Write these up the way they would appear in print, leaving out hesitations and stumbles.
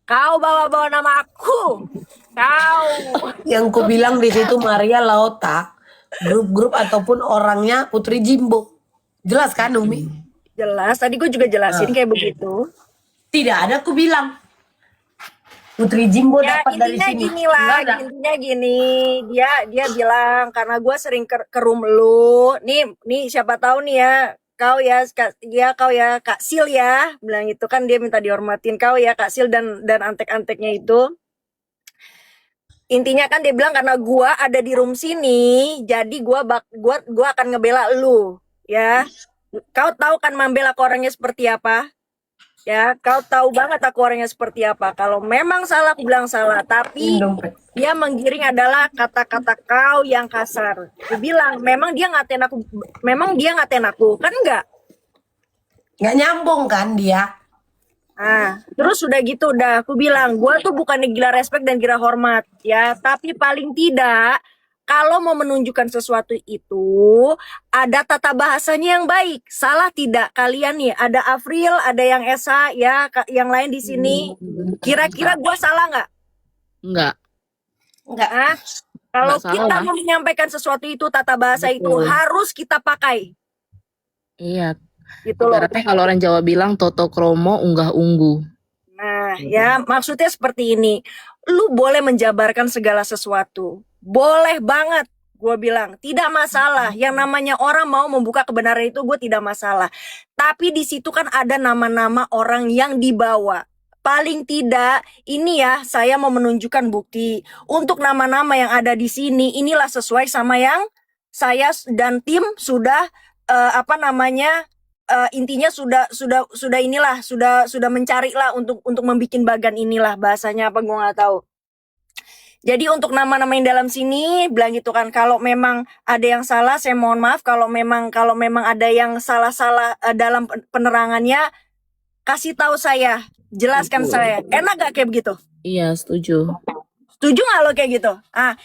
Kau bawa-bawa nama aku. Kau. Yang ku bilang di situ Maria Laota, grup-grup ataupun orangnya Putri Jimbo. Jelas kan Umi? Jelas, tadi gue juga jelasin kayak begitu. Tidak ada ku bilang. Putri Jimbo Ya dapat dari intinya sini. gini Enggak lah, ada. intinya gini. Dia bilang karena gue sering ke room lu. Nih siapa tahu nih ya. Kau ya, kau ya Kak Sil ya, bilang itu kan dia minta dihormatin kau ya Kak Sil dan antek-anteknya itu. Intinya kan dia bilang karena gua ada di room sini, jadi gua akan ngebela lu, ya. Kau tahu kan membela aku orangnya seperti apa? Ya, kau tahu banget aku orangnya seperti apa. Kalau memang salah, aku bilang salah. Ini Tapi dompet. dia menggiring adalah kata-kata kau yang kasar. Aku bilang, memang dia ngatain aku, kan enggak? Nggak nyambung kan dia? Ah, terus udah gitu udah aku bilang, gua tuh bukannya gila respect dan gila hormat ya, tapi paling tidak kalau mau menunjukkan sesuatu itu ada tata bahasanya yang baik. Salah tidak kalian nih? Ada Afril, ada yang Esa ya, yang lain di sini. Kira-kira gua salah nggak? Enggak, Enggak. Ah, kalau enggak kita salah. mau menyampaikan sesuatu itu tata bahasa itu Betul. harus kita pakai. Iya. Gitu loh. Ibaratnya kalau orang Jawa bilang toto kromo unggah unggu. Nah, ya maksudnya seperti ini. Lu boleh menjabarkan segala sesuatu. Boleh banget. Gue bilang, tidak masalah. Yang namanya orang mau membuka kebenaran itu gue tidak masalah. Tapi di situ kan ada nama-nama orang yang dibawa. Paling tidak, ini ya saya mau menunjukkan bukti. Untuk nama-nama yang ada di sini, inilah sesuai sama yang saya dan tim sudah intinya sudah inilah sudah mencari lah untuk membikin bagan inilah bahasanya apa gue nggak tahu. Jadi untuk nama-nama yang dalam sini bilang gitu kan, kalau memang ada yang salah saya mohon maaf, kalau memang ada yang salah-salah dalam penerangannya kasih tahu saya, jelaskan saya. Enak gak kayak begitu? Iya, setuju. Setuju nggak lo kayak gitu?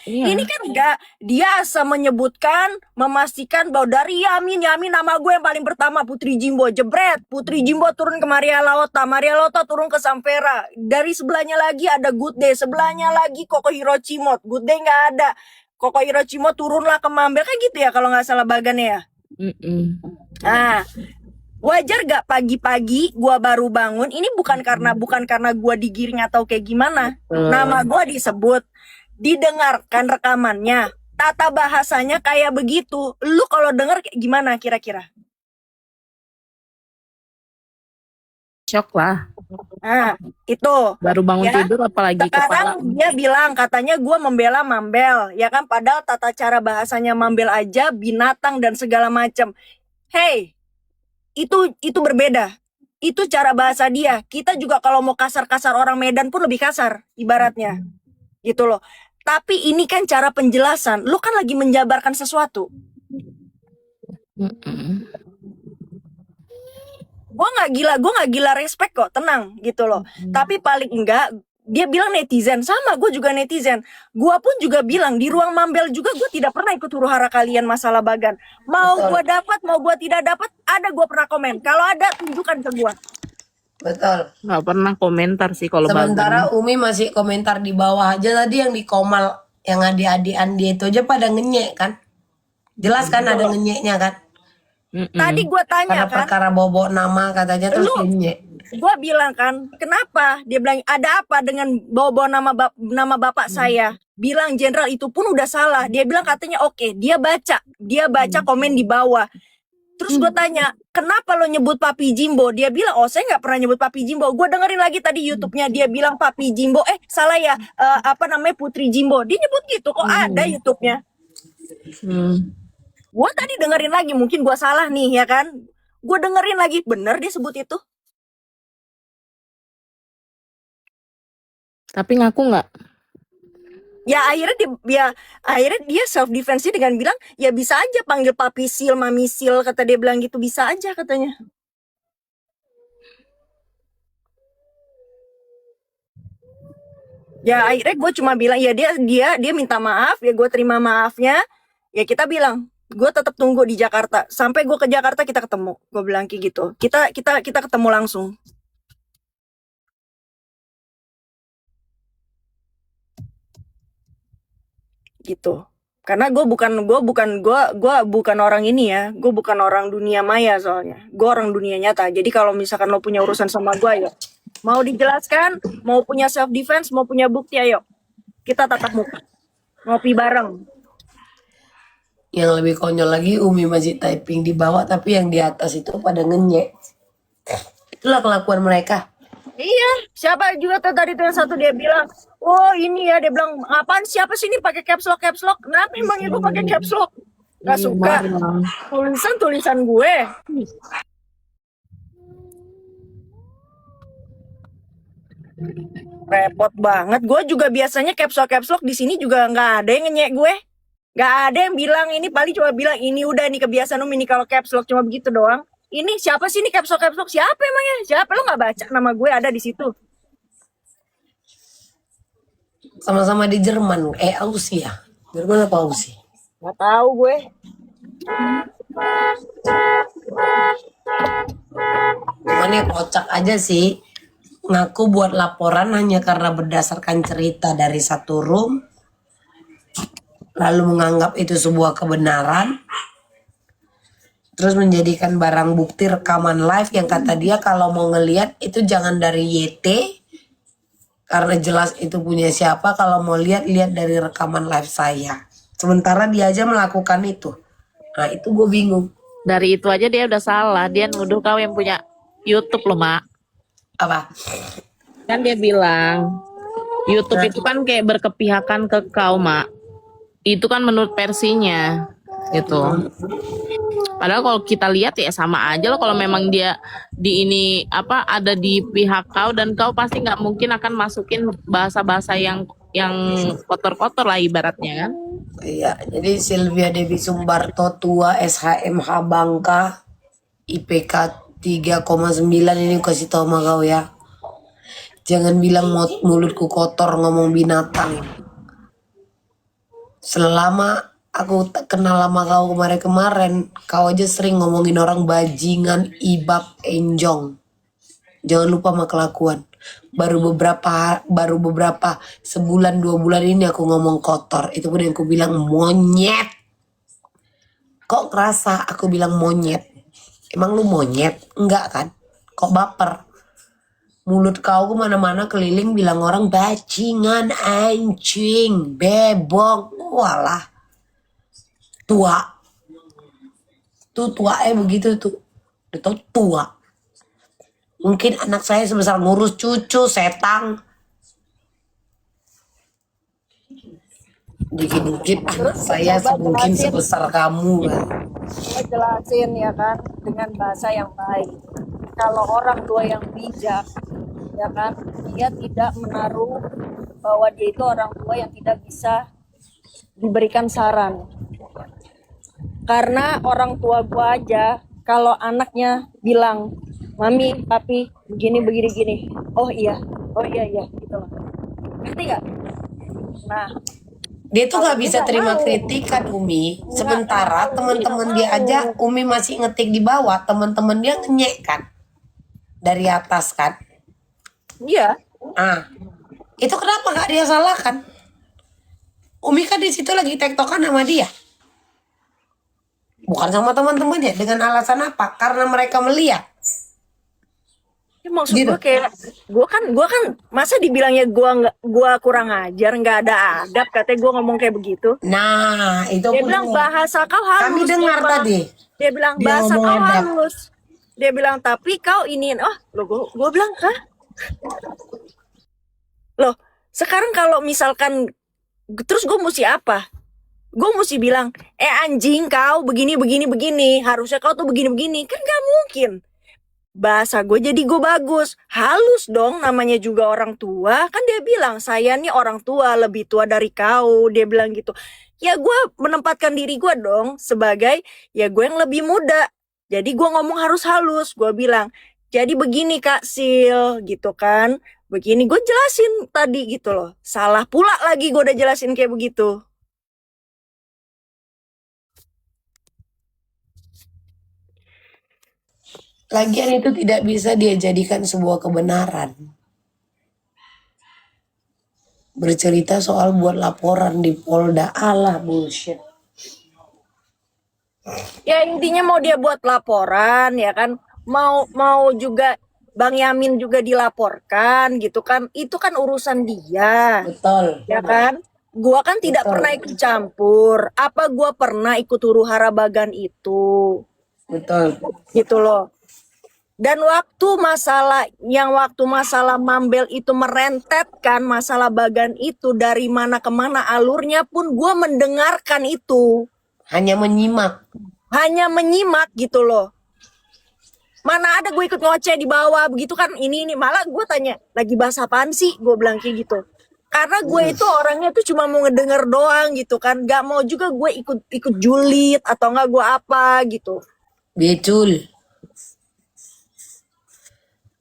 Iya. Ini kan enggak, dia asal menyebutkan, memastikan bahwa dari Yamin nama gue yang paling pertama Putri Jimbo, jebret, Putri Jimbo turun ke Maria Laota turun ke Sampera, dari sebelahnya lagi ada Good Day, sebelahnya lagi Koko Hirochimot, Good Day nggak ada, Koko Hirochimot turunlah ke Mambel, kan gitu ya kalau nggak salah bagannya ya. Mm-mm. Wajar gak pagi-pagi gua baru bangun, ini bukan karena gua digiring atau kayak gimana. Nama gua disebut, didengarkan rekamannya, tata bahasanya kayak begitu. Lu kalau denger kayak gimana kira-kira? Shock lah. Itu. Baru bangun Ya. tidur apalagi kepala. Sekarang dia bilang katanya gua membela Mambel, ya kan? Padahal tata cara bahasanya Mambel aja binatang dan segala macam. Hey, itu berbeda. Itu cara bahasa dia. Kita juga kalau mau kasar-kasar orang Medan pun lebih kasar ibaratnya. Gitu loh. Tapi ini kan cara penjelasan. Lu kan lagi menjabarkan sesuatu. Mm-mm. Gue nggak gila respect kok, tenang gitu loh. Tapi paling enggak dia bilang netizen, sama gue juga netizen. Gue pun juga bilang di ruang Mambel juga gue tidak pernah ikut huru hara kalian masalah bagan. Mau gue dapat, mau gue tidak dapat, ada gue pernah komen. Kalau ada tunjukkan ke gue. Betul. Nggak pernah komentar sih kalau Sementara bagan. Umi masih komentar di bawah aja tadi yang di Komal, yang adik-adikan dia itu aja pada ngenyek kan. Jelas kan ada ngenyeknya kan. Mm-mm. Tadi gue tanya Karena kan, perkara bobo nama katanya terus lu ngenyek. gue bilang kan, kenapa? Dia bilang ada apa dengan bawa nama bapak saya? Bilang jenderal itu pun udah salah. Dia bilang katanya oke, dia baca komen di bawah. Terus gue tanya, kenapa lo nyebut Papi Jimbo? Dia bilang, oh saya nggak pernah nyebut Papi Jimbo. Gue dengerin lagi tadi YouTube-nya, dia bilang Papi Jimbo. Salah ya, Putri Jimbo. Dia nyebut gitu, kok ada YouTube-nya. Gue tadi dengerin lagi, mungkin gue salah nih ya kan. Gue dengerin lagi, bener dia sebut itu. Tapi ngaku nggak? Ya akhirnya dia self defense dengan bilang ya bisa aja panggil papi sil, mami sil, kata dia bilang gitu, bisa aja katanya. Ya akhirnya gue cuma bilang ya dia minta maaf, ya gue terima maafnya. Ya kita bilang gue tetap tunggu di Jakarta sampai gue ke Jakarta kita ketemu. Gue bilang kayak gitu. Kita ketemu langsung. gitu. Karena gue bukan orang ini ya, gue bukan orang dunia maya soalnya, gue orang dunia nyata. Jadi kalau misalkan lo punya urusan sama gue, ayo, mau dijelaskan, mau punya self defense, mau punya bukti, ayo kita tatap muka, ngopi bareng. Yang lebih konyol lagi Umi masih typing di bawah tapi yang di atas itu pada ngenyek. Itulah kelakuan mereka. Iya, siapa juga tuh tadi tuh yang satu dia bilang, oh ini ya, dia bilang apaan, siapa sih ini pakai caps lock caps lock? Kenapa emangnya gue pakai caps lock? Gak Iya, suka marah. tulisan gue. Repot banget. Gue juga biasanya caps lock di sini juga nggak ada yang ngenyek gue. Nggak ada yang bilang ini, paling cuma bilang ini udah nih kebiasaan ini kalau caps lock cuma begitu doang. Ini siapa sih ini caps lock? Siapa emangnya? Siapa, lo nggak baca nama gue ada di situ? Sama-sama di Jerman. Aussie ya. Jerman apa Aussie? Nggak tahu gue. Cuman ya kocak aja sih. Ngaku buat laporan hanya karena berdasarkan cerita dari satu room. Lalu menganggap itu sebuah kebenaran. Terus menjadikan barang bukti rekaman live yang kata dia kalau mau ngelihat itu jangan dari YT. Karena jelas itu punya siapa. Kalau mau lihat dari rekaman live saya. Sementara dia aja melakukan itu. Nah itu gue bingung. Dari itu aja dia udah salah. Dia nuduh kau yang punya YouTube loh, Mak. Apa? Kan dia bilang, YouTube itu kan kayak berkepihakan ke kau, Mak. Itu kan menurut versinya, gitu. Padahal kalau kita lihat ya sama aja loh. Kalau memang dia di ini apa ada di pihak kau dan kau pasti nggak mungkin akan masukin bahasa-bahasa yang kotor-kotor lah ibaratnya kan. Iya, jadi Sylvia Dewi Sumbarto tua SHMH Bangka IPK 3,9 ini kasih tau sama kau ya. Jangan bilang mulutku kotor ngomong binatang. Selama aku kenal sama kau kemarin, kau aja sering ngomongin orang bajingan, ibab, enjong. Jangan lupa sama kelakuan. Baru beberapa sebulan 2 bulan ini aku ngomong kotor. Itu pun yang aku bilang monyet. Kok kerasa aku bilang monyet? Emang lu monyet? Enggak kan? Kok baper? Mulut kau kemana-mana keliling bilang orang bajingan, anjing, bebong. Walah. Tua. Tuh tua begitu tuh. Udah tau tua. Mungkin anak saya sebesar ngurus cucu, setang. Dikit-dikit anak saya mungkin sebesar kamu kan. Gue jelasin ya kan dengan bahasa yang baik. Kalau orang tua yang bijak, ya kan, dia tidak menaruh bahwa dia itu orang tua yang tidak bisa diberikan saran. Karena orang tua gue aja, kalau anaknya bilang, mami, papi, begini, gini. Oh iya, gitu loh. Ngerti gak? Nah, Dia tuh nggak bisa nggak terima mau. kritikan Umi. Sementara teman-teman dia aja Umi masih ngetik di bawah, teman-teman dia ngenyek kan dari atas kan. Iya, Itu kenapa nggak dia salahkan? Umi kan di situ lagi tektokan sama dia. Bukan sama teman-temannya. Dengan alasan apa? Karena mereka melihat. ya maksud Gitu. gue kayak, gue kan masa dibilangnya gue kurang ajar, nggak ada adab, katanya gue ngomong kayak begitu. Nah, itu Dia pun bilang bahasa kau halus. kami dengar dia bilang. tadi. Dia bilang Dia bahasa ngomong kau adab. halus. Dia bilang tapi kau ini, gue bilang kah? Loh, sekarang kalau misalkan terus gue mesti apa? Gue mesti bilang, anjing kau begini, harusnya kau tuh begini, kan gak mungkin. Bahasa gue jadi gue bagus, halus dong, namanya juga orang tua. Kan dia bilang, saya nih orang tua, lebih tua dari kau, dia bilang gitu. Ya gue menempatkan diri gue dong sebagai, ya gue yang lebih muda. Jadi gue ngomong harus halus, gue bilang, jadi begini Kak Sil, gitu kan. Begini, gue jelasin tadi gitu loh. Salah pula lagi gue udah jelasin kayak begitu. Lagian itu tidak bisa dia jadikan sebuah kebenaran. bercerita soal buat laporan di Polda. Alah bullshit. Ya intinya mau dia buat laporan ya kan, mau juga Bang Yamin juga dilaporkan gitu kan, itu kan urusan dia Betul, ya kan. Gua kan tidak betul, pernah ikut campur, apa gua pernah ikut huru-hara bagan itu betul. gitu loh. Dan waktu masalah Mambel itu merentetkan masalah bagan itu dari mana ke mana alurnya pun gue mendengarkan itu, Hanya menyimak. hanya menyimak gitu loh. Mana ada gue ikut ngoceh di bawah begitu kan, ini malah gue tanya lagi bahas apaan sih, gue bilang kayak gitu. Karena gue itu orangnya tuh cuma mau ngedenger doang gitu kan, gak mau juga gue ikut julid atau enggak gue apa gitu. Betul.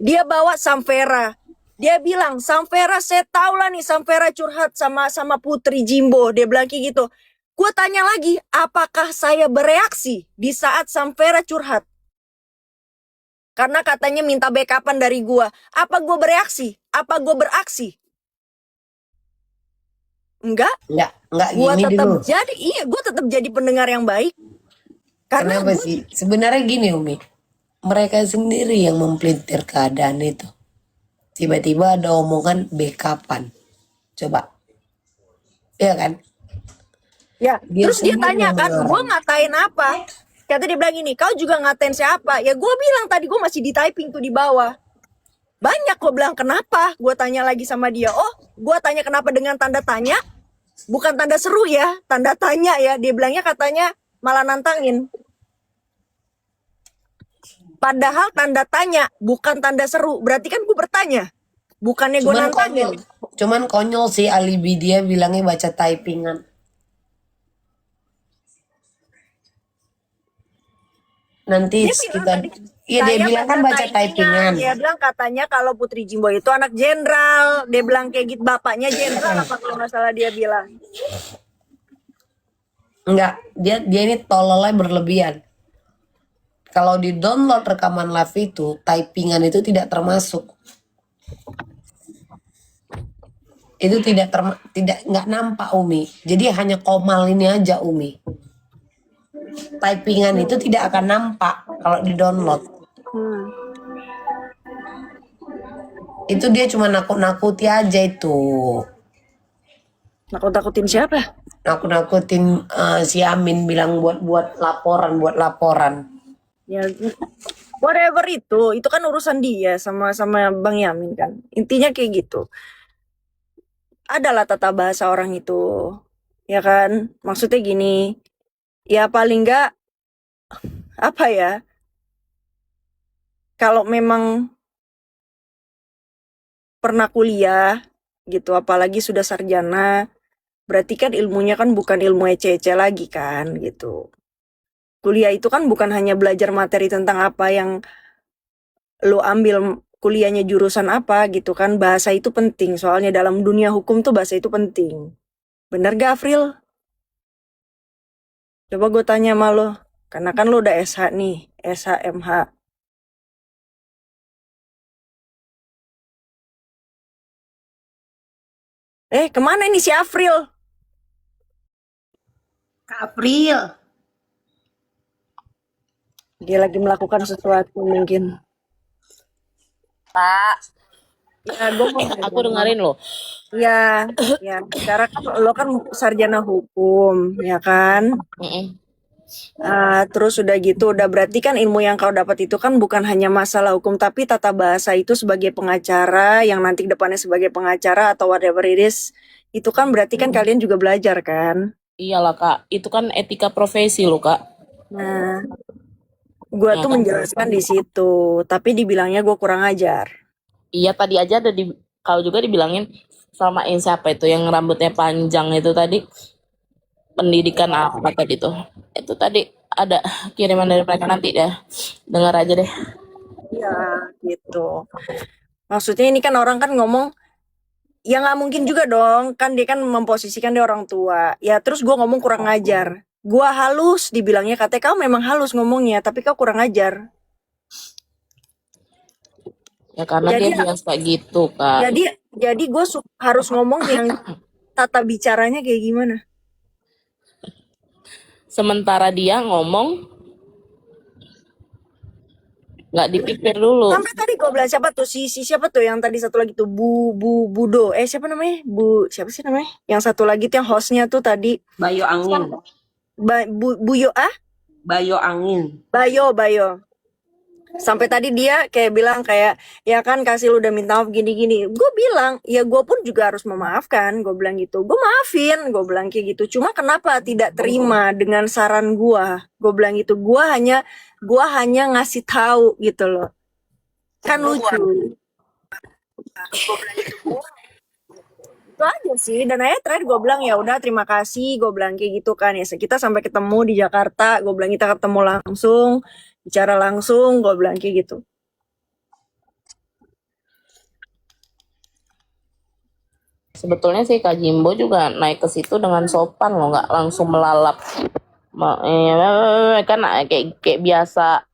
Dia bawa Samvera. Dia bilang, Samvera saya tahu lah nih Samvera curhat sama Putri Jimbo. Dia bilang kayak gitu. Gue tanya lagi, apakah saya bereaksi di saat Samvera curhat? Karena katanya minta backupan dari gue. Apa gue bereaksi? Apa gue beraksi? Enggak. Enggak Gue gini tetap dulu. gue tetap jadi pendengar yang baik. Karena Kenapa sih? Sebenarnya gini Umi. Mereka sendiri yang mempelintir keadaan itu. Tiba-tiba ada omongan backupan. Coba. Iya kan? ya, Dia terus dia sendiri tanya yang kan, gue melarang. ngatain apa? Kata dia bilang gini, kau juga ngatain siapa? Ya gue bilang tadi gue masih di typing tuh di bawah. Banyak gue bilang kenapa? Gue tanya lagi sama dia. Oh, gue tanya kenapa dengan tanda tanya? Bukan tanda seru ya, tanda tanya ya. Dia bilangnya katanya malah nantangin. Padahal tanda tanya bukan tanda seru. Berarti kan gue bertanya. Bukannya gue Cuman nantangin. konyol. Cuman konyol sih alibi dia bilangnya baca typingan. Nanti Dia bilang kita tadi, iya dia saya bilang kan baca typingan. Dia bilang katanya kalau Putri Jimbo itu anak jenderal. Dia bilang kayak gitu, bapaknya jenderal apa kalau nggak salah dia bilang. Enggak, dia ini tololnya berlebihan. Kalau di download rekaman live itu, typingan itu tidak termasuk. Itu tidak nggak nampak Umi. Jadi hanya komal ini aja Umi. Typingan itu tidak akan nampak kalau di download. Itu dia cuma nakut-nakuti aja itu. Nakut-nakutin siapa? Nakut-nakutin si Amin bilang buat laporan. Ya, whatever itu kan urusan dia sama Bang Yamin kan. Intinya kayak gitu. Adalah tata bahasa orang itu, ya kan? Maksudnya gini, ya paling enggak apa ya? Kalau memang pernah kuliah gitu, apalagi sudah sarjana, berarti kan ilmunya kan bukan ilmu ece-ece lagi kan gitu. Kuliah itu kan bukan hanya belajar materi tentang apa yang lo ambil, kuliahnya jurusan apa gitu kan. Bahasa itu penting, soalnya dalam dunia hukum tuh bahasa itu penting. Bener gak, April? Coba gue tanya sama lo, karena kan lo udah SH nih, SHMH. Kemana ini si April? Kak April. Dia lagi melakukan sesuatu mungkin. Pak, Ya, gue mau aku dengerin loh. Ya, sekarang kan lo kan sarjana hukum, ya kan? Mm-mm. Terus udah gitu, udah berarti kan ilmu yang kau dapat itu kan bukan hanya masalah hukum, tapi tata bahasa itu sebagai pengacara, yang nanti depannya sebagai pengacara atau whatever it is, itu kan berarti kan kalian juga belajar kan? Iyalah Kak, itu kan etika profesi loh Kak. Nah, gua Ya tuh kan? menjelaskan di situ, tapi dibilangnya gue kurang ajar. Iya tadi aja ada di kalau juga dibilangin sama siapa itu yang rambutnya panjang itu tadi pendidikan apa tadi tuh. Itu tadi ada kiriman dari mereka nanti deh. Dengar aja deh. Ya, gitu. Maksudnya ini kan orang kan ngomong, ya nggak mungkin juga dong, kan dia kan memposisikan dia orang tua. Ya terus gue ngomong kurang ajar. Gua halus, dibilangnya katanya kau memang halus ngomongnya, tapi kau kurang ajar. Ya karena Jadi dia biasa gitu, Kak. jadi gue harus ngomong yang tata bicaranya kayak gimana. Sementara dia ngomong nggak dipikir dulu. Sampai tadi gue bilang siapa tuh siapa tuh yang tadi satu lagi tuh Budo. Siapa namanya? Siapa sih namanya? Yang satu lagi tuh yang hostnya tuh tadi Bayo angin. Buyo Bayo angin. Bayo. Sampai tadi dia kayak bilang kayak ya kan kasih lu udah minta maaf gini-gini. Gue bilang ya gue pun juga harus memaafkan. Gue bilang gitu. Gue maafin. Gue bilang kayak gitu. Cuma kenapa tidak terima dengan saran gue? Gue bilang gitu. Gue hanya ngasih tahu gitu loh. Kan lucu. Itu aja sih. Dan akhirnya terakhir gue bilang ya udah terima kasih. Gue bilang kayak gitu kan ya. Kita sampai ketemu di Jakarta. Gue bilang kita ketemu langsung, bicara langsung. Gue bilang kayak gitu. Sebetulnya sih Kak Jimbo juga naik ke situ dengan sopan loh, nggak langsung melalap. Kan kayak biasa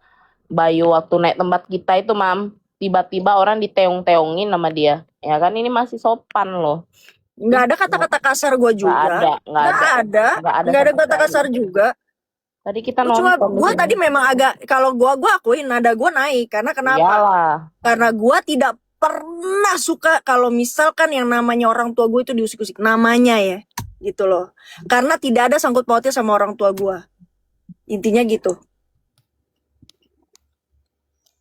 Bayu waktu naik tempat kita itu, Mam. Tiba-tiba orang diteong-teongin sama dia. Ya kan ini masih sopan loh. Nggak ada kata-kata kasar gue juga. Nggak ada kata kasar juga. Tadi kita Cuma nonton. gue tadi memang agak, kalau gue akuin nada gue naik. Karena kenapa? Iyalah. Karena gue tidak pernah suka kalau misalkan yang namanya orang tua gue itu diusik-usik. Namanya ya. Gitu loh. Karena tidak ada sangkut pautnya sama orang tua gue. Intinya gitu.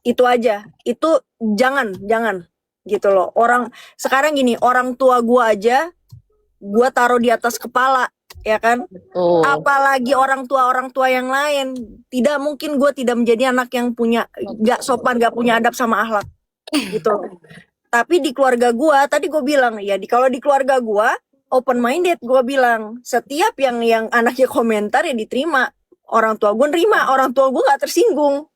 Itu aja. Itu jangan. Gitu loh. Orang sekarang gini, orang tua gue aja gue taruh di atas kepala, ya kan? Betul. Apalagi orang tua yang lain. Tidak mungkin gue tidak menjadi anak yang punya gak sopan, gak punya adab sama akhlak gitu. Tapi di keluarga gue, tadi gue bilang ya, kalau di keluarga gue open minded, gue bilang setiap yang anaknya komentar ya diterima. Orang tua gue nerima, orang tua gue gak tersinggung.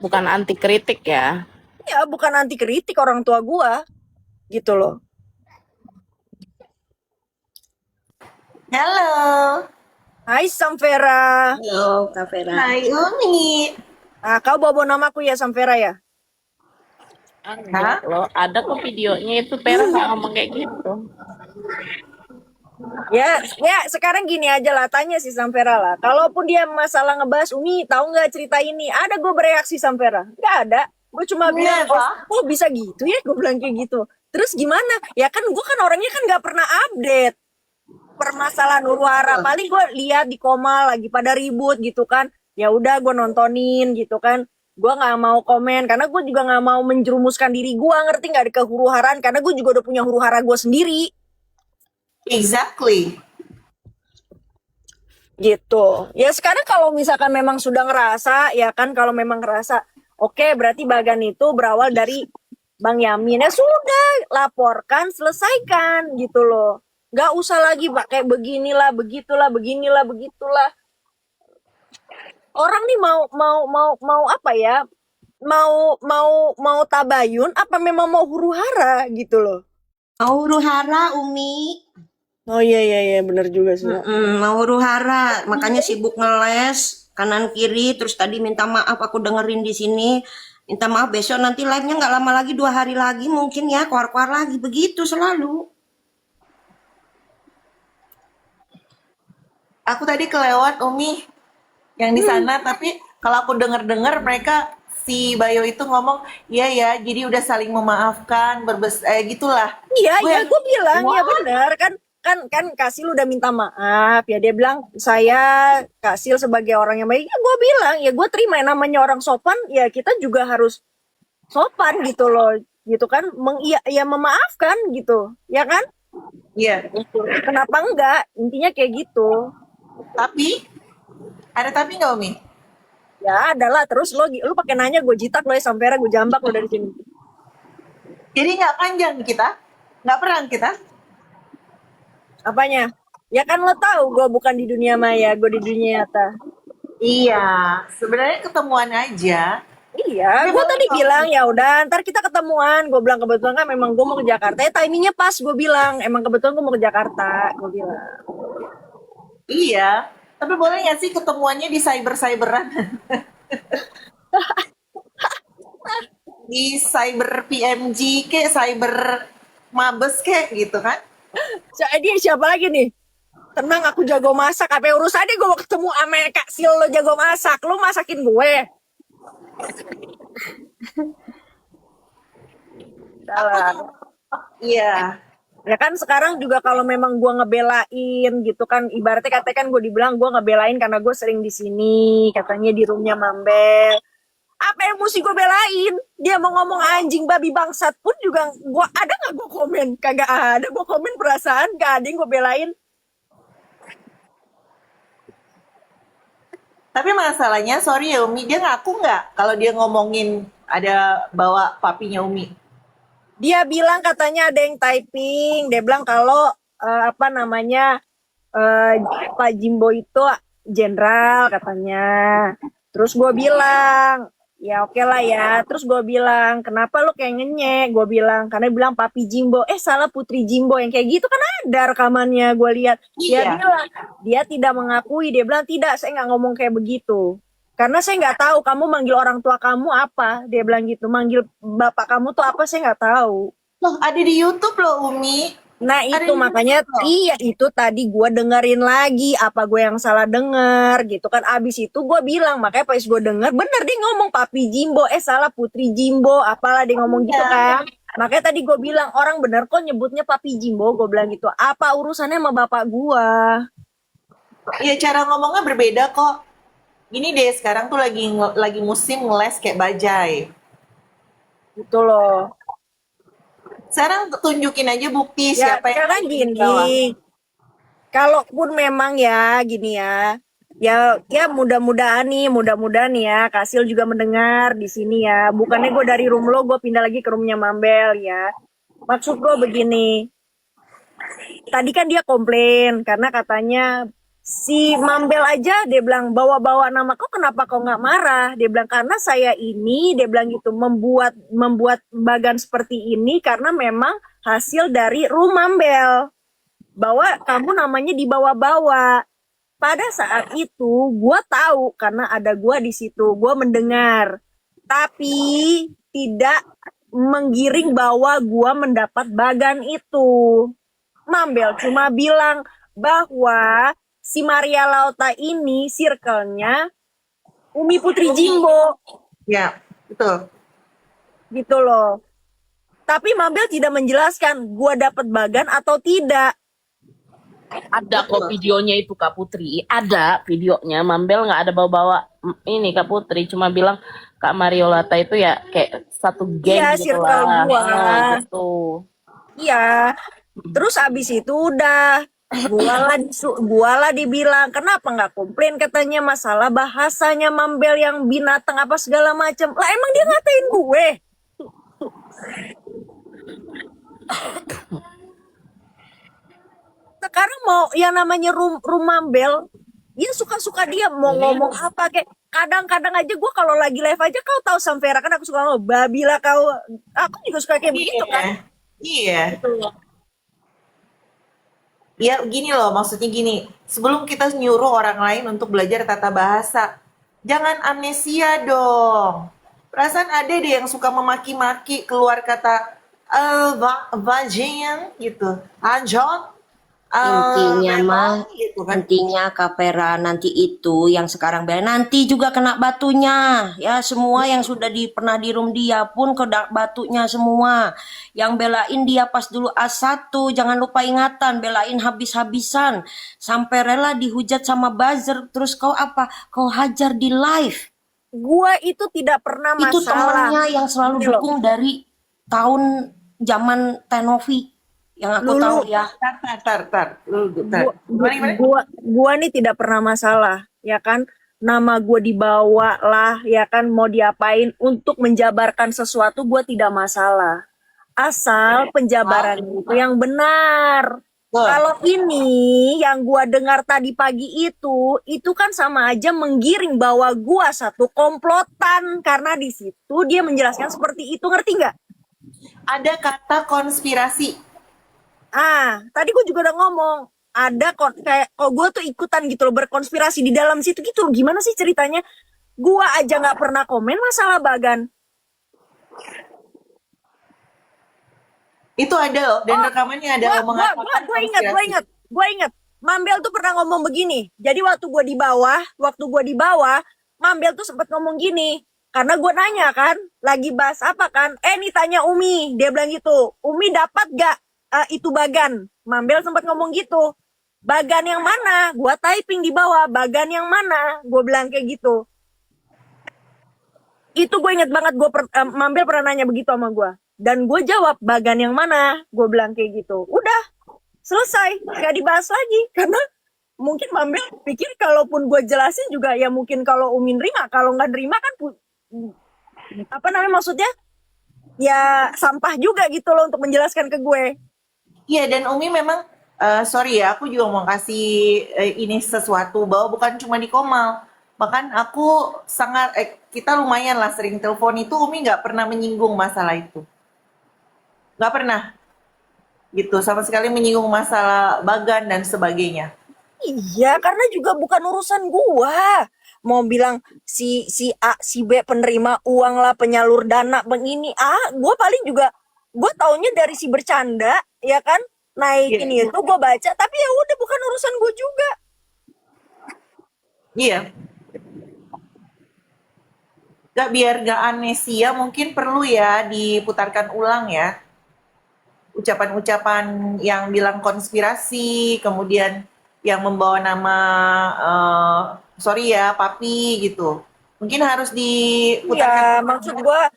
Bukan anti kritik ya? Ya bukan anti kritik orang tua gue, gitu loh. Halo. Hai Samvera. Halo Kak Vera. Hai Umi. Nah, kau bawa namaku ya Samvera ya? Enggak loh, ada kok videonya itu Vera nggak ngomong kayak gitu. Ya sekarang gini aja lah, tanya si Samvera lah. Kalaupun dia masalah ngebahas Umi, tahu nggak cerita ini? Ada gue bereaksi Samvera? Nggak ada. Gue cuma bilang, oh bisa gitu ya? Gue bilang kayak gitu. Terus gimana? Ya kan gue kan orangnya kan nggak pernah update permasalahan huru-hara. Paling gue lihat di Komal lagi pada ribut gitu kan. Ya udah gue nontonin gitu kan. Gue nggak mau komen karena gue juga nggak mau menjerumuskan diri gue, ngerti nggak, di kehuru-haraan, karena gue juga udah punya huru-hara gue sendiri. Exactly. Gitu. Ya sekarang kalau misalkan memang sudah ngerasa, ya kan, kalau memang ngerasa, oke, berarti bagan itu berawal dari Bang Yamin. Ya sudah, laporkan, selesaikan gitu loh. Nggak usah lagi pakai beginilah, begitulah, begitulah. Orang nih mau apa ya? Mau tabayun apa memang mau huru-hara gitu loh. Mau huru-hara Umi. Oh iya benar juga sih. Mau huru-hara, makanya sibuk ngeles kanan kiri. Terus tadi minta maaf, aku dengerin di sini. Minta maaf, besok nanti live-nya nggak lama lagi, 2 hari lagi mungkin ya, keluar-keluar lagi, begitu selalu. Aku tadi kelewat Umi yang di sana, tapi kalau aku dengar mereka si Bayo itu ngomong, iya ya, jadi udah saling memaafkan, gitulah. Iya, gue bilang ya benar kan Kasil udah minta maaf ya, dia bilang saya Kasil sebagai orang yang baik, ya gue bilang ya gue terima, yang namanya orang sopan ya kita juga harus sopan gitu loh, gitu kan, memaafkan gitu ya kan. Iya. Kenapa enggak, intinya kayak gitu. Tapi ada tapi nggak Umi? Ya adalah, terus lu pakai nanya, gue jitak lo ya Sampai gue jambak lo dari sini. Jadi nggak panjang kita, nggak perang kita. Apanya? Ya kan lo tahu gue bukan di dunia maya, gue di dunia nyata. Iya, sebenarnya ketemuan aja. Iya, gue tadi bilang ya udah ntar kita ketemuan. Gue bilang kebetulan kan memang gue mau ke Jakarta. Ya timingnya pas, gue bilang emang kebetulan gue mau ke Jakarta. Gue bilang. Iya, tapi boleh nggak sih ketemuannya di cyberan? di cyber PMG kayak cyber mabes kayak gitu kan. Dia siapa lagi nih? Tenang, aku jago masak. Apa urusannya gue mau ketemu sama Kak Sil, lo jago masak, lo masakin gue. Salah. Iya. Ya kan sekarang juga kalau memang gue ngebelain gitu kan, ibaratnya katanya kan gue dibilang gue ngebelain karena gue sering di sini, katanya di roomnya Mambel. Apa yang mesti gue belain? Dia mau ngomong anjing babi bangsat pun juga gue ada nggak gue komen? Kagak ada gue komen perasaan, gak ada yang gue belain. Tapi masalahnya, sorry ya Umi, dia ngaku nggak kalau dia ngomongin ada bawa papinya Umi? Dia bilang katanya ada yang typing. Dia bilang kalau apa namanya Pak Jimbo itu jenderal katanya. Terus gue bilang ya oke lah ya. Terus gue bilang kenapa lu kayak ngenyek? Gue bilang karena bilang Papi Jimbo. Salah Putri Jimbo yang kayak gitu kan ada rekamannya gue lihat. Dia Iya. bilang dia tidak mengakui. Dia bilang tidak, saya nggak ngomong kayak begitu. Karena saya nggak tahu kamu manggil orang tua kamu apa. Dia bilang gitu. Manggil bapak kamu tuh apa saya nggak tahu. Loh, ada di YouTube loh Umi. Nah Ada itu di makanya YouTube loh. iya itu tadi gue dengerin lagi apa gue yang salah denger gitu kan. Abis itu gue bilang makanya pas gue denger bener dia ngomong Papi Jimbo salah Putri Jimbo apalah dia ngomong gitu Iya. kan. Makanya tadi gue bilang orang bener kok nyebutnya Papi Jimbo. Gue bilang gitu apa urusannya sama bapak gue. Iya, cara ngomongnya berbeda kok. Gini deh, sekarang tuh lagi musim ngeles kayak bajai. Gitu loh. Sekarang tunjukin aja bukti Ya siapa yang karena di bawah. gini, kalaupun memang ya gini ya mudah-mudahan nih ya Kasil juga mendengar di sini ya. Bukannya gue dari room lo gue pindah lagi ke roomnya Mambel ya. Maksud gue begini, tadi kan dia komplain karena katanya si Mambel aja dia bilang bawa-bawa nama kok kenapa kau nggak marah? Dia bilang karena saya ini dia bilang gitu membuat bagan seperti ini karena memang hasil dari room Mambel bahwa kamu namanya dibawa-bawa. Pada saat itu gue tahu karena ada gue di situ, gue mendengar, tapi tidak menggiring bahwa gue mendapat bagan itu. Mambel cuma bilang bahwa si Maria Lauta ini circle-nya Umi Putri Jimbo Ya, betul. gitu loh. Tapi Mambel tidak menjelaskan gue dapat bagan atau tidak. Ada kok videonya itu Kak Putri. Ada videonya. Mambel nggak ada bawa-bawa ini Kak Putri. Cuma bilang Kak Mariolata itu ya kayak satu geng Iya, gitu circle lah. gua. Gitu. Iya. Terus abis itu udah gua lah dibilang kenapa nggak komplain katanya masalah bahasanya Mambel yang binatang apa segala macam. Lah emang dia ngatain gue. Sekarang mau yang namanya room Mambel, dia suka-suka dia mau ngomong apa kayak kadang-kadang aja gue kalau lagi live aja kau tahu Samvera kan aku suka ngomong babi lah kau. Aku juga suka kayak begitu kan. Iya. Ya gini loh, maksudnya gini. Sebelum kita nyuruh orang lain untuk belajar tata bahasa, jangan amnesia dong. Perasaan ada deh yang suka memaki-maki keluar kata vagin gitu, anjot, Intinya mah, memang gitu kan. intinya Kapera nanti itu yang sekarang bela nanti juga kena batunya. Ya semua yang sudah pernah di room dia pun kena batunya semua. Yang belain dia pas dulu A1, jangan lupa ingatan, belain habis-habisan. Sampai rela dihujat sama buzzer, terus kau apa? Kau hajar di live. Gue itu tidak pernah Itu masalah. temennya yang selalu Gini loh. dukung dari tahun zaman Tenovi. Yang aku Lulu. tahu ya. Tar. Gimana? Gua nih tidak pernah masalah ya kan, nama gue dibawa lah ya kan, mau diapain untuk menjabarkan sesuatu gue tidak masalah asal penjabaran itu yang benar. Betul. Kalau ini yang gua dengar tadi pagi itu kan sama aja menggiring bahwa gua satu komplotan karena di situ dia menjelaskan seperti itu, ngerti nggak? Ada kata konspirasi. Tadi gue juga udah ngomong ada kayak kok gue tuh ikutan gitu loh berkonspirasi di dalam situ gitu loh. Gimana sih ceritanya? Gue aja nggak pernah komen masalah bagan. Itu ada loh, dan Oh, rekamannya ada gua lo gua gua mengatakan gua ingat, gua konspirasi. ingat, gua ingat. Mambel tuh pernah ngomong begini. Jadi waktu gua di bawah, Mambel tuh sempat ngomong gini. Karena gua nanya kan, lagi bahas apa kan? Nih tanya Umi, dia bilang gitu. Umi dapat gak itu bagan? Mambel sempat ngomong gitu. Bagan yang mana? Gua typing di bawah, bagan yang mana? Gua bilang kayak gitu. Itu gue inget banget, Mambel pernah nanya begitu sama gue. Dan gue jawab, bagan yang mana? Gue bilang kayak gitu. Udah, selesai, gak dibahas lagi. Karena mungkin Mambel pikir kalaupun gue jelasin juga ya mungkin kalau Umi nerima, kalau nggak nerima kan apa namanya maksudnya ya sampah juga gitu loh untuk menjelaskan ke gue. Iya, dan Umi memang, sorry ya, aku juga mau kasih ini sesuatu bahwa bukan cuma di Komal. Bahkan aku sangat, kita lumayan lah sering telepon itu, Umi nggak pernah menyinggung masalah itu. Nggak pernah gitu, sama sekali menyinggung masalah bagan dan sebagainya. Iya, karena juga bukan urusan gua. Mau bilang si A, si B penerima uang lah, penyalur dana, begini. Gua paling juga gua taunya dari si bercanda, ya kan? Naikin Iya, itu gua baca, tapi ya udah bukan urusan gua juga. iya. Nggak, biar nggak amnesia, mungkin perlu ya diputarkan ulang ya. Ucapan-ucapan yang bilang konspirasi, kemudian yang membawa nama, sorry ya, papi gitu. Mungkin harus diputarkan Iya, ulang.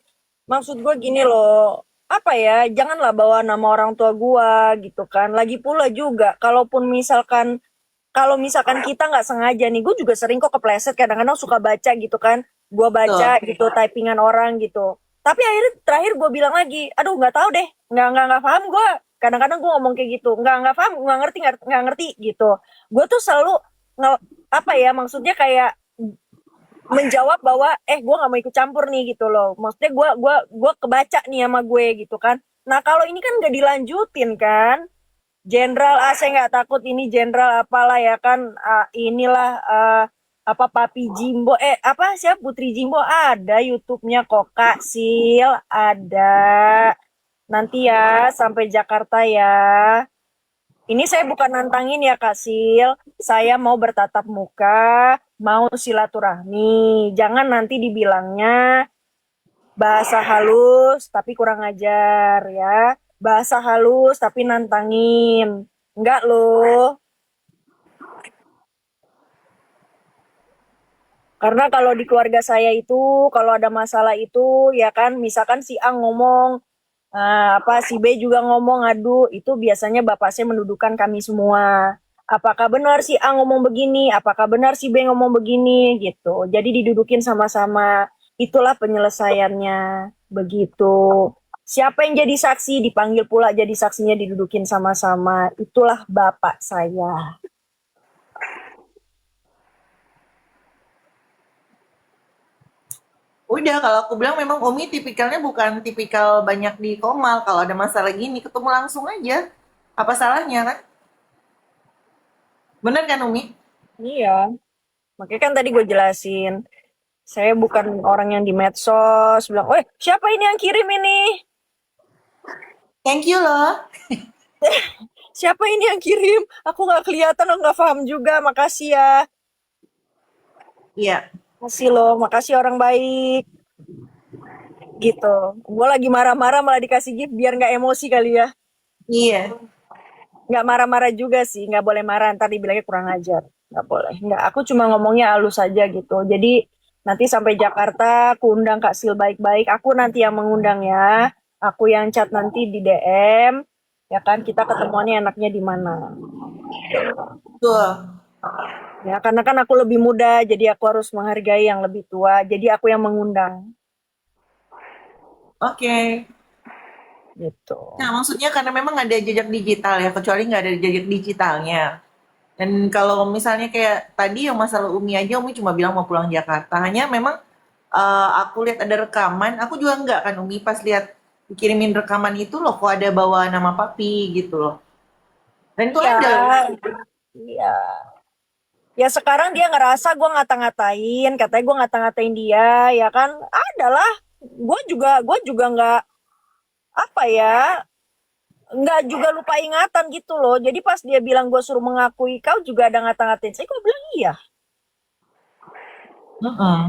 maksud gua gini loh. Apa ya? Janganlah bawa nama orang tua gua gitu kan. Lagi pula juga kalaupun misalkan kalau misalkan kita nggak sengaja nih, gue juga sering kok kepleset kadang-kadang suka baca gitu kan, gue baca Betul. gitu typingan orang gitu, tapi akhirnya terakhir gue bilang lagi, aduh nggak tahu deh, nggak paham gue, kadang-kadang gue ngomong kayak gitu, nggak paham, nggak ngerti gitu, gue tuh selalu apa ya maksudnya kayak menjawab bahwa gue nggak mau ikut campur nih gitu loh, maksudnya gue kebaca nih sama gue gitu kan. Nah kalau ini kan nggak dilanjutin kan, Jenderal saya nggak takut ini jenderal apalah ya kan, inilah apa Papi Jimbo, apa siapa Putri Jimbo, ada YouTube-nya kok Kak Sil, ada. Nanti ya sampai Jakarta ya. Ini saya bukan nantangin ya Kak Sil, saya mau bertatap muka, mau silaturahmi. Jangan nanti dibilangnya bahasa halus tapi kurang ajar ya. Bahasa halus tapi nantangin. Enggak loh. Karena kalau di keluarga saya itu, kalau ada masalah itu, ya kan, misalkan si A ngomong, apa si B juga ngomong, aduh, itu biasanya bapak saya mendudukan kami semua. Apakah benar si A ngomong begini? Apakah benar si B ngomong begini? Gitu. Jadi didudukin sama-sama. Itulah penyelesaiannya. Begitu. Siapa yang jadi saksi, dipanggil pula jadi saksinya, didudukin sama-sama. Itulah bapak saya. Udah, kalau aku bilang memang Umi tipikalnya bukan tipikal banyak di Komal. Kalau ada masalah gini, ketemu langsung aja. Apa salahnya kan? Bener kan Umi? Iya. Makanya kan tadi gue jelasin. Saya bukan orang yang di medsos bilang, "Weh, siapa ini yang kirim ini? Thank you loh. Siapa ini yang kirim? Aku nggak kelihatan, aku nggak paham juga. Makasih ya, Iya, makasih loh, makasih orang baik." Gitu. Gue lagi marah-marah malah dikasih gift biar nggak emosi kali ya. iya. Nggak marah-marah juga sih, nggak boleh marah. Ntar dibilangnya kurang ajar. Nggak boleh. Nggak, aku cuma ngomongnya halus aja gitu. Jadi nanti sampai Jakarta, aku undang Kak Sil baik-baik. Aku nanti yang mengundang ya. Aku yang chat nanti di DM. Ya kan, kita ketemuannya enaknya di mana. Betul. Ya, karena kan aku lebih muda, jadi aku harus menghargai yang lebih tua. Jadi aku yang mengundang. Oke. Gitu. Nah, maksudnya karena memang ada jejak digital ya, kecuali nggak ada jejak digitalnya. Dan kalau misalnya kayak tadi yang masalah Umi aja, Umi cuma bilang mau pulang Jakarta. Hanya memang aku lihat ada rekaman, aku juga nggak kan Umi pas lihat dikirimin rekaman itu loh, kok ada bawa nama papi gitu loh. Dan itu Ya, ada. iya. Ya sekarang dia ngerasa gue ngata-ngatain, katanya gue ngata-ngatain dia, ya kan? Ada lah. gue juga nggak apa ya, nggak juga lupa ingatan gitu loh. Jadi pas dia bilang gue suruh mengakui kau juga ada ngata-ngatain saya, gue bilang iya. Heeh.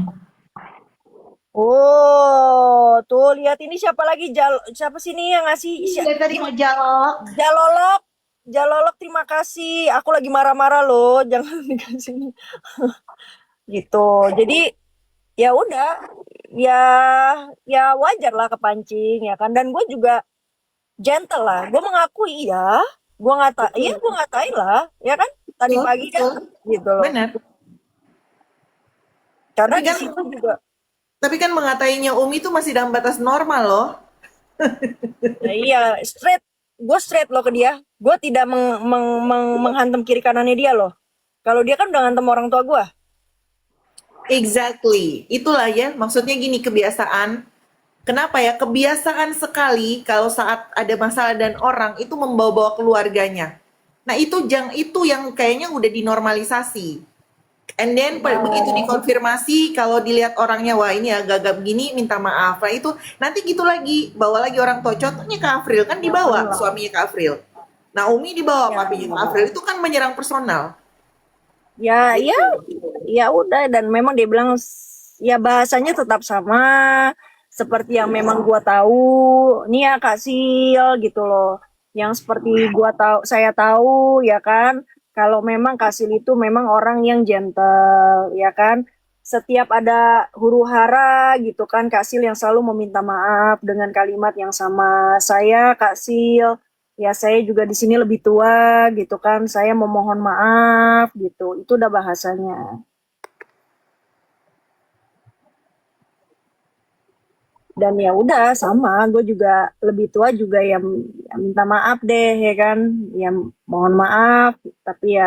Oh, tuh lihat ini siapa lagi, siapa sih nih yang ngasih Dari tadi mau jawab. Jalolok. Jalolok, terima kasih. Aku lagi marah-marah loh, jangan dikasih gitu. Jadi ya udah, ya ya wajar lah kepancing ya kan. Dan gue juga gentle lah. Gue mengakui ya, gue ngatain lah, ya kan. Tadi Betul, pagi kan betul. gitu loh. Benar. Karena Tapi di kan situ juga tapi kan mengatainya Umi itu masih dalam batas normal loh. ya iya straight, gue straight loh ke dia. Gue tidak menghantam kiri kanannya dia loh. Kalau dia kan udah ngantem orang tua gue. Exactly. Itulah ya, maksudnya gini kebiasaan. Kenapa ya? Kebiasaan sekali kalau saat ada masalah dan orang itu membawa-bawa keluarganya. Nah, itu yang kayaknya udah dinormalisasi. And then begitu dikonfirmasi kalau dilihat orangnya wah ini agak-agak begini minta maaf. Nah, itu nanti gitu lagi bawa lagi orang tua. Contohnya Kak Afril kan dibawa suaminya Kak Afril. Naomi dibawa papinya Kak Afril. Itu kan menyerang personal. Ya ya udah, dan memang dia bilang ya bahasanya tetap sama seperti yang memang gua tahu nih ya Kak Sil gitu loh, yang seperti saya tahu ya kan, kalau memang Kak Sil itu memang orang yang gentle ya kan, setiap ada huru hara gitu kan Kak Sil yang selalu meminta maaf dengan kalimat yang sama, saya Kak Sil ya saya juga di sini lebih tua gitu kan, saya memohon maaf gitu, itu udah bahasanya. Dan ya udah sama, gue juga lebih tua juga ya minta maaf deh ya kan, ya mohon maaf, tapi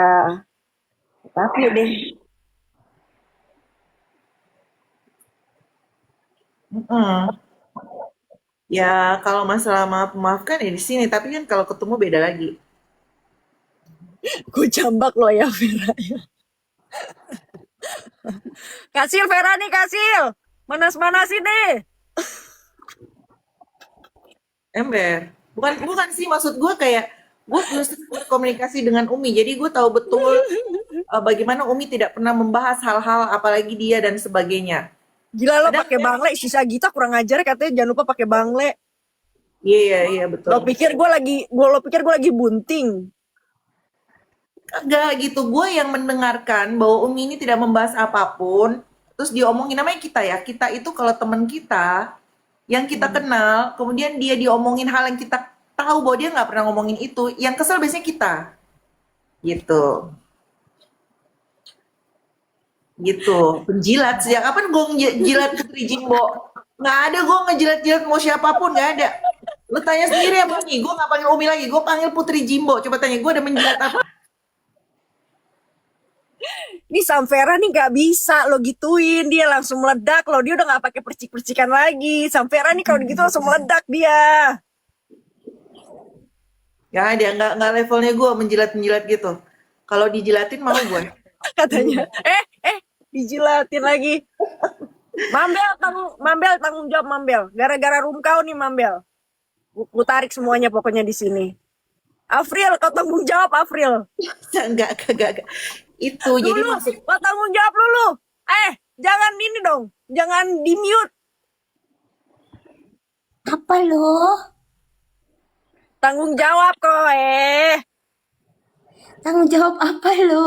deh. Mm-mm. Ya kalau masalah maaf maafkan ya di sini, tapi kan kalau ketemu beda lagi. Gue jambak loh ya Vera. Kasil Vera nih Kasil, manas-manasin deh. Ember. Bukan sih maksud gue kayak gue terus berkomunikasi dengan Umi, jadi gue tahu betul bagaimana Umi tidak pernah membahas hal-hal apalagi dia dan sebagainya. Gila lo Kadang pakai bangle, sisa Gita kurang ajar katanya, jangan lupa pakai bangle. iya betul. Lo pikir gue lagi bunting. Enggak gitu, gue yang mendengarkan bahwa Umi ini tidak membahas apapun, terus diomongin namanya kita ya, kita itu kalau teman kita yang kita kenal, kemudian dia diomongin hal yang kita tahu bahwa dia nggak pernah ngomongin itu, yang kesel biasanya kita, gitu, gitu. Penjilat, sejak kapan gue ngejilat Putri Jimbo? Nggak ada gue ngejilat-jilat mau siapapun, nggak ada. Lu tanya sendiri ya Umi, gue nggak panggil Umi lagi, gue panggil Putri Jimbo. Coba tanya gue ada menjilat apa? Ini Samvera nih gak bisa lo gituin, dia langsung meledak loh, dia udah gak pakai percik-percikan lagi. Samvera nih kalau gitu langsung meledak dia. Nggak ada, nggak levelnya gue menjilat-menjilat gitu. Kalau dijilatin mau gue. Katanya dijilatin lagi. Mambel tanggung jawab Mambel, gara-gara room kau nih Mambel, gue tarik semuanya pokoknya di sini. Afril, kau tanggung jawab Afril. Enggak. Itu Lulu, jadi maksud kau tanggung jawab Lulu. Jangan ini dong, jangan di mute. Apa lo? Tanggung jawab kok Tanggung jawab apa lo?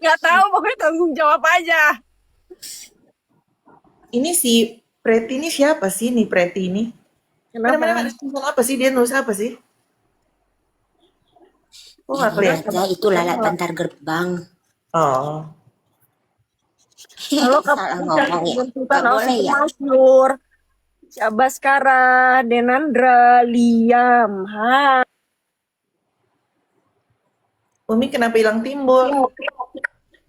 nggak tahu, pokoknya tanggung jawab aja. ini si Preti ini siapa sih nih Preti ini? Kenapa? Ada tulisan apa sih? Dia nulis apa sih? Kok nggak kelihatan? Ya itu lalat bantar gerbang. Oh. Kalau Salah ngomong ya. Gak boleh ya. Masyur, Baskara, Denandra, Liam, Umi kenapa hilang timbul?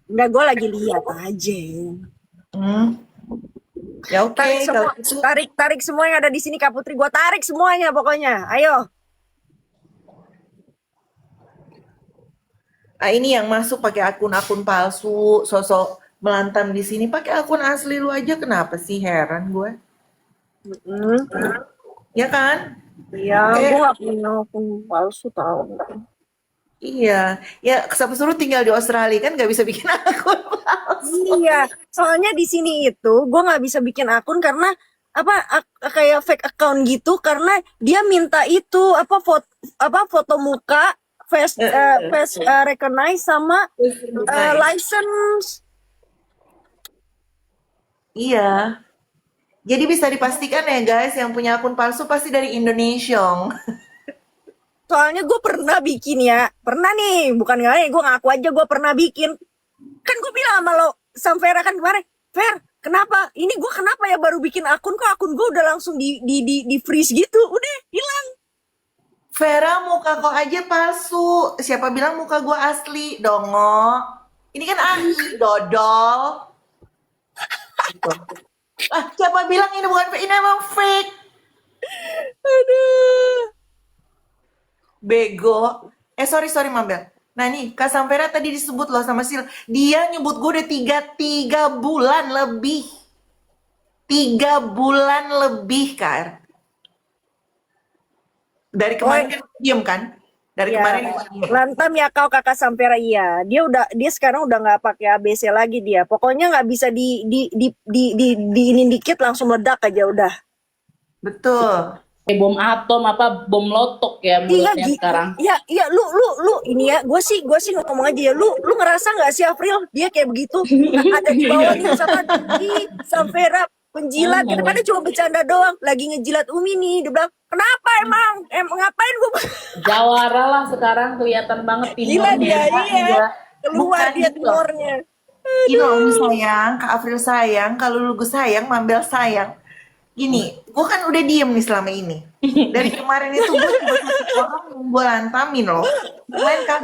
Enggak, gue lagi lihat aja. Ya oke, kalau gitu. Tarik semua yang ada di sini Kak Putri, gue tarik semuanya pokoknya. Ayo. Ini yang masuk pakai akun-akun palsu, sosok melantam di sini pakai akun asli lu aja, kenapa sih? Heran gue. Ya kan? Iya, Kayak gue gak punya akun palsu tau. iya, ya suruh tinggal di Australia kan nggak bisa bikin akun palsu. Iya, soalnya di sini itu gue nggak bisa bikin akun karena kayak fake account gitu karena dia minta itu foto muka face recognize sama license. Iya. Jadi bisa dipastikan ya guys, yang punya akun palsu pasti dari Indonesia. Soalnya gue pernah bikin ya, pernah nih, bukan nggak gue ngaku aja gue pernah bikin. Kan gue bilang sama lo, sama Vera kan kemarin, Ver, kenapa? Ini gue kenapa ya baru bikin akun kok akun gue udah langsung di freeze gitu, udah hilang. Vera, muka kok aja palsu. Siapa bilang muka gua asli? Dongo. Ini kan asli, dodol. Gitu. Siapa bilang ini bukan fake? Ini emang fake. Aduh. Bego. Sorry Mambel. Nah nih, Kak Samvera tadi disebut loh sama Sil. Dia nyebut gue udah 3 bulan lebih. 3 bulan lebih, Kak. Dari kemarin kan diem kan? Dari Ya, kemarin diem. lantam ya kau kakak Sampera, iya. Dia sekarang udah nggak pakai ABC lagi dia. Pokoknya nggak bisa diinin dikit langsung meledak aja udah. Betul. Kayak bom atom apa bom lotok ya Iya, mulutnya sekarang. iya, lu ini ya, gue sih ngomong aja ya, lu ngerasa nggak sih April dia kayak begitu? Ada di bawah nih sama di Sampera penjilat, kita kan cuma bercanda doang, lagi ngejilat Umi nih, dia bilang kenapa emang ngapain gue? Jawara lah sekarang kelihatan banget Gila dia, timurnya. iya, keluar Bukan dia gitu. timurnya. Ini loh Umi sayang, Kak April sayang, kalau lu gue sayang, Mambel sayang. Gini, gue kan udah diem nih selama ini. Dari kemarin itu gue tiba-tiba orang gue lantamin loh. Kemarin kan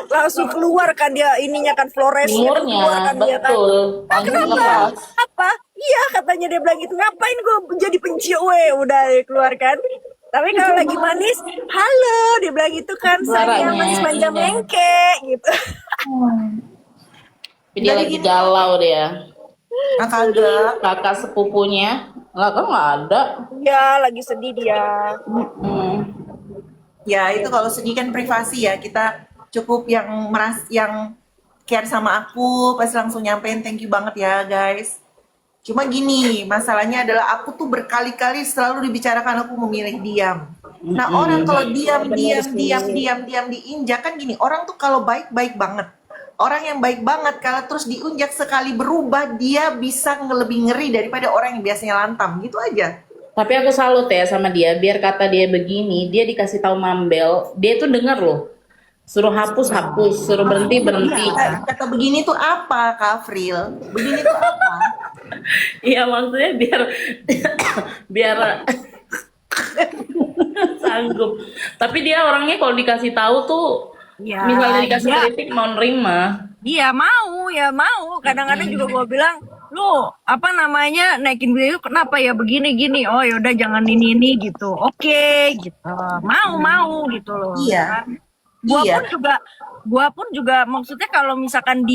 langsung keluar kan dia ininya kan Floresnya kan keluar Timurnya, kan dia kan. betul. Kenapa? Langsung lepas. Apa? Iya katanya dia bilang gitu. Ngapain gue jadi pencium? Udah keluarkan. Tapi kalau lagi manis, halo dia bilang gitu kan. Saya Suaranya, manis manja iya. mengke gitu. Tapi dia lagi galau dia. kagak. Kakak sepupunya nggak ada. Iya lagi sedih dia. Ya itu kalau sedih kan privasi ya. Kita cukup yang care sama aku, pasti langsung nyampein thank you banget ya guys. Cuma gini, masalahnya adalah aku tuh berkali-kali selalu dibicarakan aku memilih diam. Nah orang kalau diam diinjak kan gini, orang tuh kalau baik banget. Orang yang baik banget kalau terus diunjak sekali berubah, dia bisa lebih ngeri daripada orang yang biasanya lantam, gitu aja. Tapi aku salut ya sama dia. Biar kata dia begini, dia dikasih tahu Mambel, dia tuh denger loh. Suruh hapus, suruh berhenti. Kata begini tuh apa, Kak Afril? Begini tuh apa? Iya maksudnya biar sanggup. Tapi dia orangnya kalau dikasih tahu tuh, Ya, misalnya dikasih dia- kritik mau nerima. Dia mau. Kadang-kadang juga gue bilang, lu apa namanya naikin video kenapa ya begini gini? Oh yaudah jangan ini gitu. Oke gitu. Mau gitu loh. Iya. Kan? Gua pun juga maksudnya kalau misalkan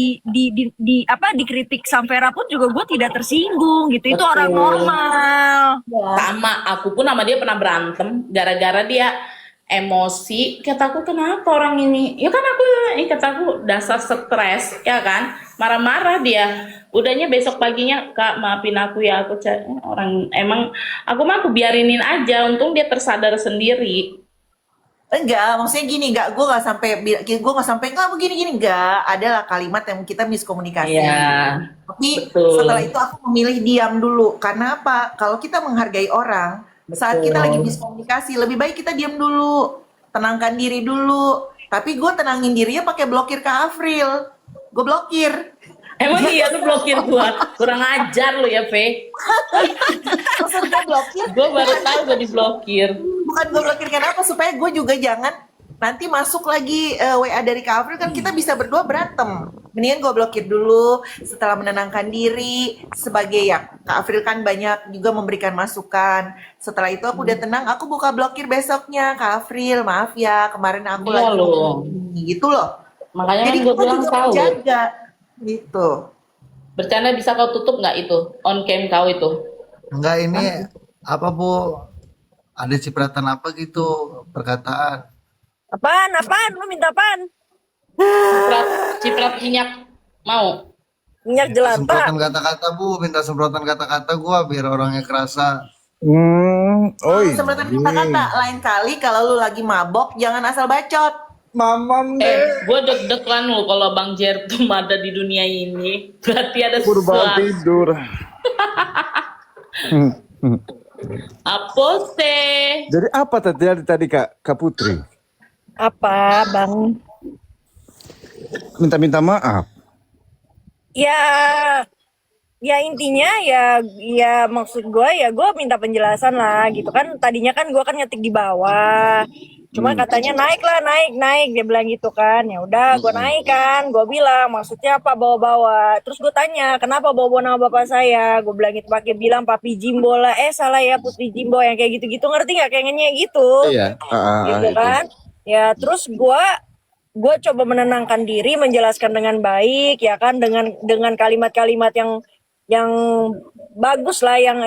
dikritik Samvera pun juga gue tidak tersinggung gitu. Itu Betul. orang normal. Sama aku pun sama dia pernah berantem gara-gara dia emosi. Kataku kenapa orang ini? Ya kan kataku dasar stres ya kan. Marah-marah dia. Udahnya besok paginya Kak maafin aku ya aku orang emang aku biarinin aja. Untung dia tersadar sendiri. Enggak, maksudnya gini, gue nggak sampai nggak begini enggak. Adalah kalimat yang kita miskomunikasi. Iya. Tapi Betul. setelah itu aku memilih diam dulu. Karena apa? Kalau kita menghargai orang, saat kita lagi miskomunikasi, lebih baik kita diam dulu, tenangkan diri dulu. Tapi gue tenangin dirinya pakai blokir Kak Afril. Gue blokir. Emang iya lu blokir gua. Kurang ajar lu ya, Fe. Maksud gue blokir. Gue baru tahu gue diblokir. Bukan gue blokir kenapa? Supaya gue juga jangan nanti masuk lagi WA dari Kak Afril, kan kita bisa berdua berantem. Mendingan gue blokir dulu setelah menenangkan diri. Sebagai ya Kak Afril kan banyak juga memberikan masukan. Setelah itu aku udah tenang, aku buka blokir besoknya. Kak Afril maaf ya kemarin aku Iya lagi loh. begini, gitu loh. Makanya Jadi kan gue kita bilang juga salut. menjaga gitu. Bercanda bisa kau tutup nggak itu on cam kau itu? Enggak, ini apa Bu? Ada cipratan apa gitu perkataan? Apaan? Lu minta apaan? Ciprat, ciprat minyak mau? Minyak jelantah. Semprotan kata-kata Bu, minta semprotan kata-kata gua biar orangnya kerasa. Oh Semprotan iya. kata-kata. Lain kali kalau lu lagi mabok, jangan asal bacot. Mamam deh. Gue deg-degan loh kalau Bang Jertum ada di dunia ini. Berarti ada Baru bangun sesuatu. tidur. Apa sih? Jadi apa tadi Kak Putri? Apa, Bang? Minta-minta maaf. Ya intinya ya maksud gue ya gue minta penjelasan lah gitu kan. Tadinya kan gue kan ngetik di bawah. Cuma katanya naik dia bilang gitu kan. Ya udah gue naik kan. Gue bilang maksudnya apa bawa-bawa. Terus gue tanya kenapa bawa-bawa nama bapak saya. Gue bilang gitu pakai bilang Papi Jimbo lah. Salah ya Putri Jimbo yang kayak gitu-gitu, ngerti nggak kayak ngenyek gitu. Iya. Gitu kan. Ya terus gue coba menenangkan diri, menjelaskan dengan baik ya kan, dengan kalimat-kalimat yang bagus lah, yang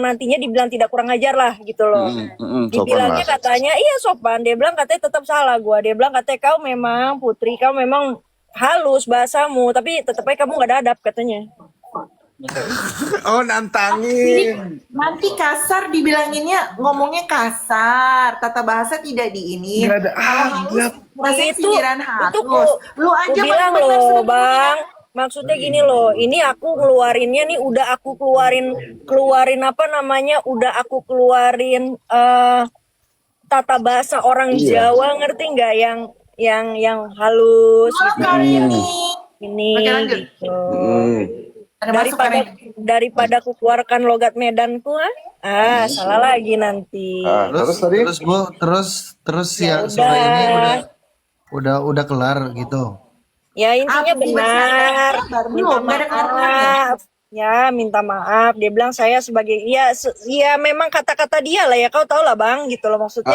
nantinya dibilang tidak kurang ajar lah gitu loh. Sopan Dibilangnya lah. katanya iya sopan, dia bilang katanya tetap salah gua. Dia bilang katanya kau memang Putri, kau memang halus bahasamu, tapi tetap aja kamu gak ada adab katanya. Oh nantangin. Nanti kasar dibilanginnya, ngomongnya kasar. Tata bahasa tidak di ini. Nggak ada Kalau adab. halus, rasanya Itu sindiran halus. Lu Aku aja bilang bener-bener loh sebenarnya. bang, maksudnya gini loh, ini aku ngeluarinnya nih udah aku keluarin apa namanya, udah aku keluarin tata bahasa orang Iya. Jawa, ngerti nggak, yang halus Halo gitu, Karini. ini Oke lanjut. gitu. Ada masuk Karini. Daripada aku keluarkan logat Medanku, salah lagi nanti. Terus Tadi Bu, terus Ya ya sore ini udah. udah kelar gitu. Ya intinya Apa sih benar, baru minta belum, nggak ada kelar-kelarnya. maaf. Ya minta maaf. Dia bilang saya sebagai ya memang kata-kata dia lah ya, kau tau lah bang gitu loh maksudnya.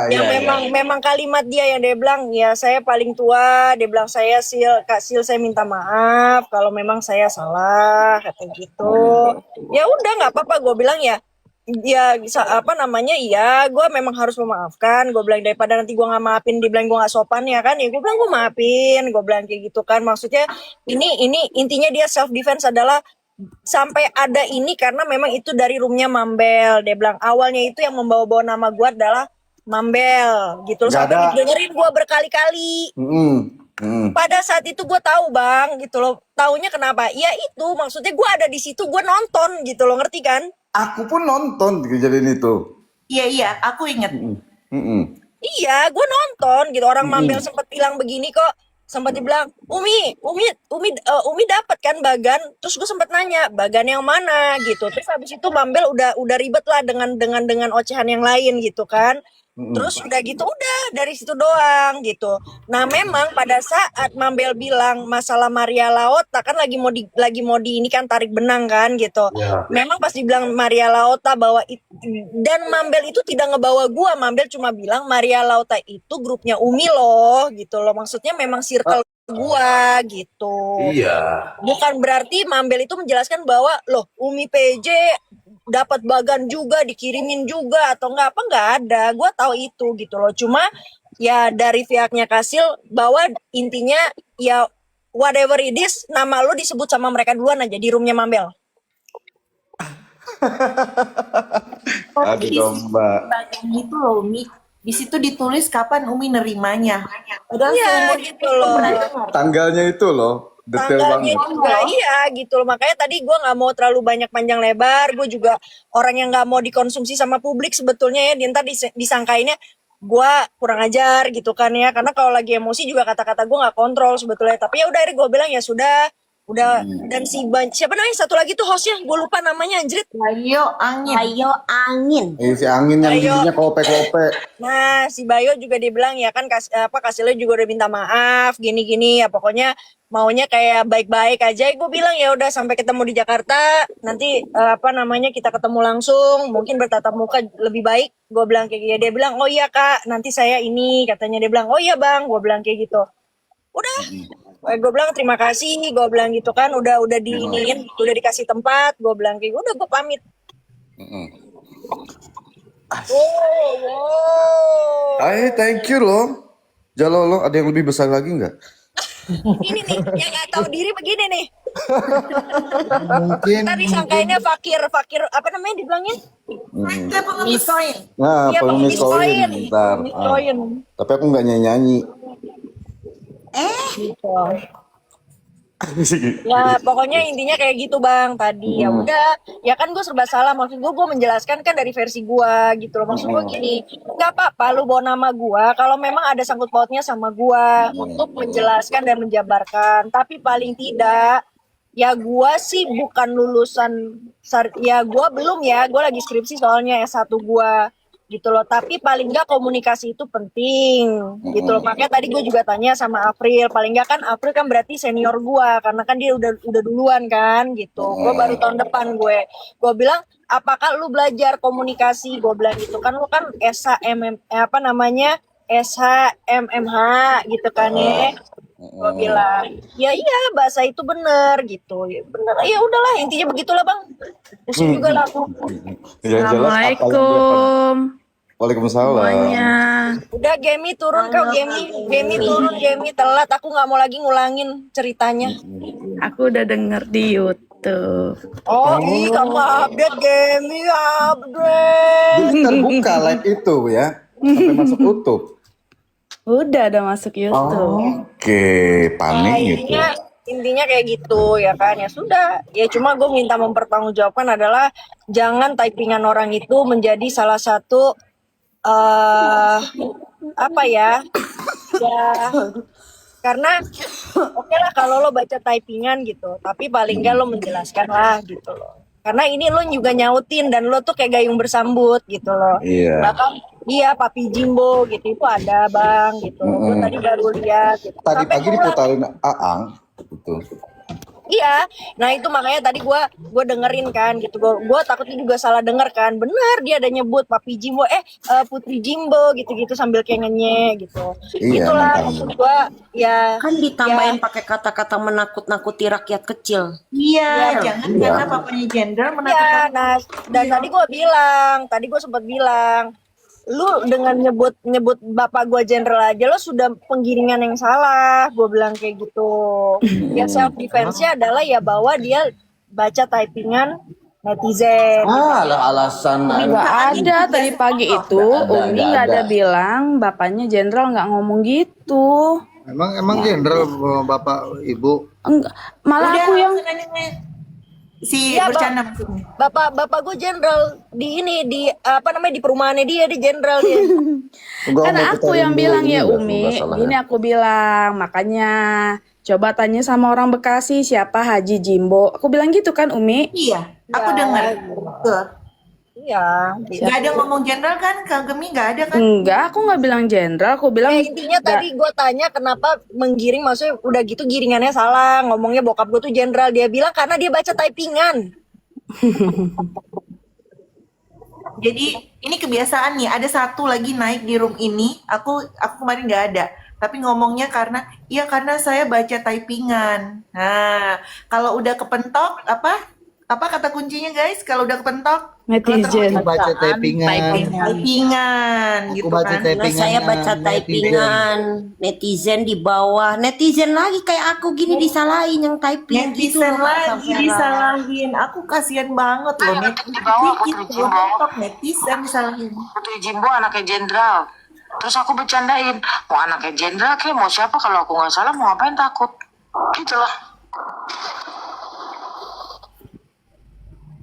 Yang memang kalimat dia yang dia bilang ya saya paling tua. Dia bilang saya Kak Sil saya minta maaf kalau memang saya salah kata gitu. Ya udah nggak apa-apa gue bilang ya. Ya apa namanya iya gue memang harus memaafkan. Gue bilang daripada nanti gue nggak maafin dibilang gue nggak sopan ya kan, ya gue bilang gue maafin. Gue bilang kayak gitu kan, maksudnya ini intinya dia self defense adalah sampai ada ini karena memang itu dari roomnya Mambel. Dia bilang awalnya itu yang membawa-bawa nama gue adalah Mambel gitu loh, Nggak sampai ada. didengerin gue berkali-kali. Pada saat itu gue tahu bang gitu loh, taunya kenapa ya itu maksudnya gue ada di situ, gue nonton gitu loh, ngerti kan. Aku pun nonton kejadian itu. Iya, aku ingat. Iya, gue nonton gitu. Orang Mambel sempat bilang begini kok, sempat dibilang Umi dapat kan bagan. Terus gue sempat nanya bagan yang mana gitu. Terus habis itu Mambel udah ribet lah dengan ocehan yang lain gitu kan. Terus udah gitu udah dari situ doang gitu. Nah memang pada saat Mambel bilang masalah Maria Laota kan lagi mau di ini kan tarik benang kan gitu. Memang pas dibilang Maria Laota bahwa dan Mambel itu tidak ngebawa gua. Mambel cuma bilang Maria Laota itu grupnya Umi loh gitu loh. Maksudnya memang circle gua gitu. Iya. Bukan berarti Mambel itu menjelaskan bahwa loh Umi PJ dapat bagan juga, dikirimin juga atau enggak, apa enggak ada. Gua tahu itu gitu loh. Cuma ya dari pihaknya Kasil bahwa intinya ya whatever it is, nama lu disebut sama mereka duluan aja di roomnya Mambel. Aduh domba. Bagian itu loh Umi. Di situ ditulis kapan Umi nerimanya. Padahal Iya seumur gitu loh. Tanggalnya itu loh. Detail Tanggalnya banget. juga iya gitu loh. Makanya tadi gue nggak mau terlalu banyak panjang lebar. Gue juga orang yang nggak mau dikonsumsi sama publik sebetulnya ya. Dia ntar disangkainnya gue kurang ajar gitu kan ya. Karena kalau lagi emosi juga kata-kata gue nggak kontrol sebetulnya. Tapi ya udah akhirnya gue bilang ya sudah. Dan siapa namanya satu lagi tuh hostnya, gue lupa namanya anjrit. Bayo angin. Ayo angin. Si angin yang Ayo. giginya kope-kope. Nah si Bayo juga dia bilang ya kan Kasilnya juga udah minta maaf gini-gini ya, pokoknya maunya kayak baik-baik aja. Gue bilang ya udah sampai ketemu di Jakarta nanti apa namanya kita ketemu langsung mungkin bertatap muka lebih baik. Gue bilang kayak gitu. Dia bilang oh iya kak nanti saya ini katanya, dia bilang oh iya bang, gue bilang kayak gitu. Udah Gue bilang terima kasih, gue bilang gitu kan, udah diiniin, udah dikasih tempat, gue bilang kayak udah gue pamit. Wow. Thank you loh. Jalo lo, ada yang lebih besar lagi nggak? Ini nih, yang nggak tahu diri begini nih. Mungkin Tadi sangkainnya fakir, apa namanya dibilangnya? Kayak pengemis koin. Nah, Iya, pengemis koin. Bentar. Pengemis koin. Tapi aku nggak nyanyi. Gitu. Ya pokoknya intinya kayak gitu bang tadi ya udah ya kan gue serba salah maksud gue menjelaskan kan dari versi gue gitu loh maksud gue gini nggak apa-apa lu bawa nama gue kalau memang ada sangkut pautnya sama gue untuk menjelaskan dan menjabarkan tapi paling tidak ya gue sih bukan lulusan ya gue belum ya gue lagi skripsi soalnya S1 gue gitu loh tapi paling nggak komunikasi itu penting gitu loh makanya tadi gue juga tanya sama April paling nggak kan April kan berarti senior gue karena kan dia udah duluan kan gitu gue baru tahun depan gue bilang apakah lu belajar komunikasi gue bilang gitu kan lu kan apa namanya SHMMH gitu kan ya gue bilang ya iya bahasa itu bener gitu ya bener ya udahlah intinya begitulah bang pusing juga lah aku. Assalamualaikum. Waalaikumsalam. Semuanya. Udah Gemi turun kau Gemi turun Gemi telat aku nggak mau lagi ngulangin ceritanya. Aku udah denger di YouTube. Oh ih kamu update Gemi update. Jadi terbuka live itu ya sampai masuk YouTube. Udah masuk YouTube. Oke, panik Nah, gitu. intinya kayak gitu ya kan ya sudah ya cuma gue minta mempertanggungjawabkan adalah jangan typingan orang itu menjadi salah satu apa ya karena oke lah kalau lo baca typingan gitu tapi paling nggak lo menjelaskan lah gitu loh karena ini lo juga nyautin dan lo tuh kayak gayung bersambut gitu loh Iya. bahkan iya Papi Jimbo gitu itu ada bang gitu gue tadi baru lihat gitu. Tadi Sampai pagi gua- diputarin Aang gitu. Iya, nah itu makanya tadi gue dengerin kan gitu, gue takutnya juga salah denger kan, bener dia ada nyebut Papi Jimbo, Putri Jimbo gitu-gitu sambil kayak ngenye gitu, Iya, itulah makanya. maksud gue ya. Kan ditambahin pakai kata-kata menakut-nakuti rakyat kecil. Iya, jangan Iya. karena papanya jenderal Ya, menakutkan. nah dan tadi gue sempat bilang, lu dengan nyebut bapak gue jenderal aja lo sudah penggiringan yang salah, gue bilang kayak gitu. Ya self defense-nya adalah ya bahwa dia baca typingan netizen. Lah alasan Nggak ada tadi pagi itu Umi nggak ada bilang bapaknya jenderal nggak ngomong gitu. emang jenderal bapak ibu. Enggak, malah Udah, aku yang si Iya, bercanda maksudnya. Bapak gue jenderal di apa namanya di perumahannya dia jenderal dia. karena aku yang bilang ya Umi, gini aku bilang makanya coba tanya sama orang Bekasi siapa Haji Jimbo. Aku bilang gitu kan Umi. Iya, aku dengar. Betul. Iya. Nggak ada ngomong jenderal kan, Kak Gemi nggak ada kan? Enggak, aku nggak bilang jenderal, aku bilang Intinya tadi gue tanya kenapa menggiring, maksudnya udah gitu giringannya salah, ngomongnya bokap gue tuh jenderal, dia bilang karena dia baca typingan. Jadi ini kebiasaan nih, ada satu lagi naik di room ini, aku kemarin nggak ada, tapi ngomongnya karena saya baca typingan. Nah, kalau udah kepentok apa kata kuncinya guys? Kalau udah kepentok netizen. Aku baca typingan. typingan Aku gitu baca kan. Nah, typingan. saya baca typingan, netizen di bawah, netizen lagi kayak aku gini disalahin yang typing gitu Netizen loh, lagi Safira. disalahin. Aku kasihan banget loh netizen disalahin. Putri Jimbo anaknya jenderal. Terus aku bercandain, mau anaknya jenderal kayak mau siapa kalau aku nggak salah mau ngapain takut. Gitu lah.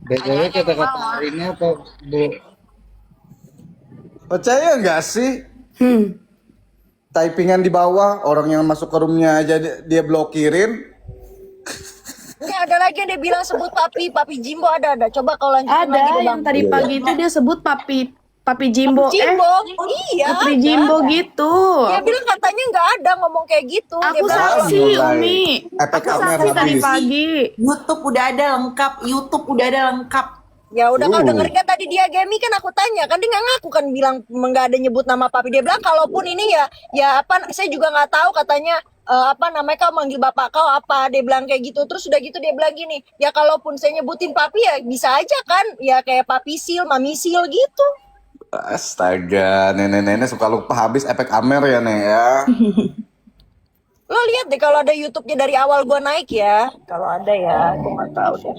BTW kata-kata ini apa Bu? Percaya nggak sih? Typingan di bawah, orang yang masuk ke roomnya aja dia blokirin. Ini ada lagi yang dia bilang sebut Papi Jimbo ada. Coba kalau lanjutin Ada lagi deh, yang Bang. tadi pagi itu dia sebut Papi Jimbo, Jimbo, iya. Putri ada. Jimbo gitu. Dia bilang katanya nggak ada ngomong kayak gitu. Dia Aku bilang, saksi mulai. Umi. Efek Aku saksi kamera tadi habis. pagi. YouTube udah ada lengkap. ya udah kau dengerin kan tadi dia Gemi kan aku tanya kan dia nggak ngaku kan bilang nggak ada nyebut nama papi, dia bilang kalaupun ini ya apa saya juga nggak tahu katanya apa namanya, kau manggil bapak kau apa, dia bilang kayak gitu. Terus udah gitu dia bilang gini, ya kalaupun saya nyebutin papi ya bisa aja kan, ya kayak papi sil, mami sil gitu. Astaga, nenek-nenek suka lupa habis efek Amer ya, Nek ya. Lo lihat deh kalau ada YouTube-nya dari awal gua naik ya, kalau ada ya, gua nggak tahu deh.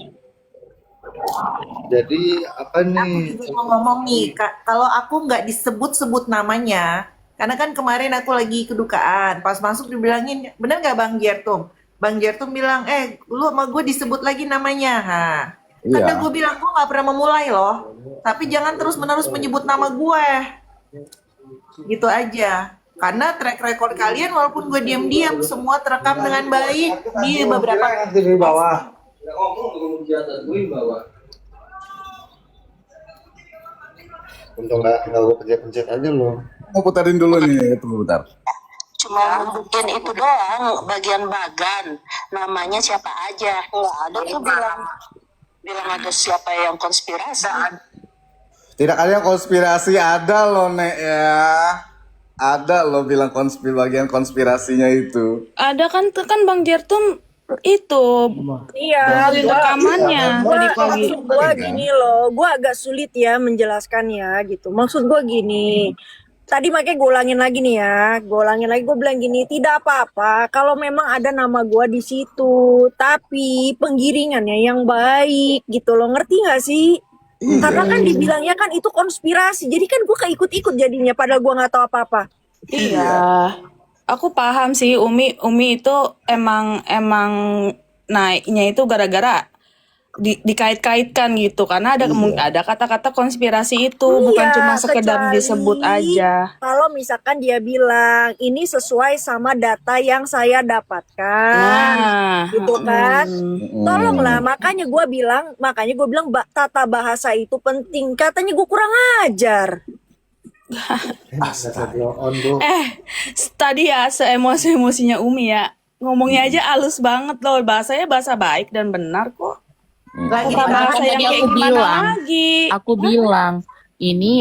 Jadi apa Aku nih? juga mau ngomong nih, Kak, kalau aku nggak disebut-sebut namanya, karena kan kemarin aku lagi kedukaan, pas masuk dibilangin, bener nggak Bang Jertum? Bang Jertum bilang, lu sama gue disebut lagi namanya. Nah, karena Iya. gue bilang, gue nggak pernah memulai loh, tapi jangan terus-menerus menyebut nama gue, gitu aja. Karena track record kalian, walaupun gue diam-diam, semua terekam dengan baik di beberapa di bawah. Untung nggak gue pencet-pencet aja loh. Mau putarin dulu nih, tunggu bentar. Cuma mungkin itu doang bagian bagan. Namanya siapa aja. Nggak ada tuh bilang ada siapa yang konspirasi. Tidak ada yang konspirasi, ada loh, Nek ya. Ada loh bilang bagian konspirasinya itu. Ada kan tuh kan Bang Jertum itu Iya, di gua, rekamannya tadi pagi. maksud gua gini loh, gua agak sulit ya menjelaskan ya gitu. Maksud gua gini, tadi makanya gue ulangin lagi nih ya, gue ulangin lagi, gue bilang gini, tidak apa-apa kalau memang ada nama gua di situ, tapi penggiringannya yang baik gitu loh, ngerti nggak sih? Karena kan dibilangnya kan itu konspirasi, jadi kan gue keikut-ikut jadinya, padahal gua nggak tahu apa-apa. Iya, aku paham sih Umi itu emang naiknya itu gara-gara dikait-kaitkan gitu karena ada kata-kata konspirasi itu bukan Iya, cuma sekedar disebut kecuali aja. kalau misalkan dia bilang ini sesuai sama data yang saya dapatkan, Nah, gitu kan? Tolonglah, Hmm. makanya gue bilang, tata bahasa itu penting. Katanya gue kurang ajar. tadi ya seemosi-emosinya Umi ya. Ngomongnya aja halus banget loh, bahasanya bahasa baik dan benar kok. lagi Bukan bahasa dibahas. yang Tadi kayak aku gimana bilang, lagi. aku bilang ini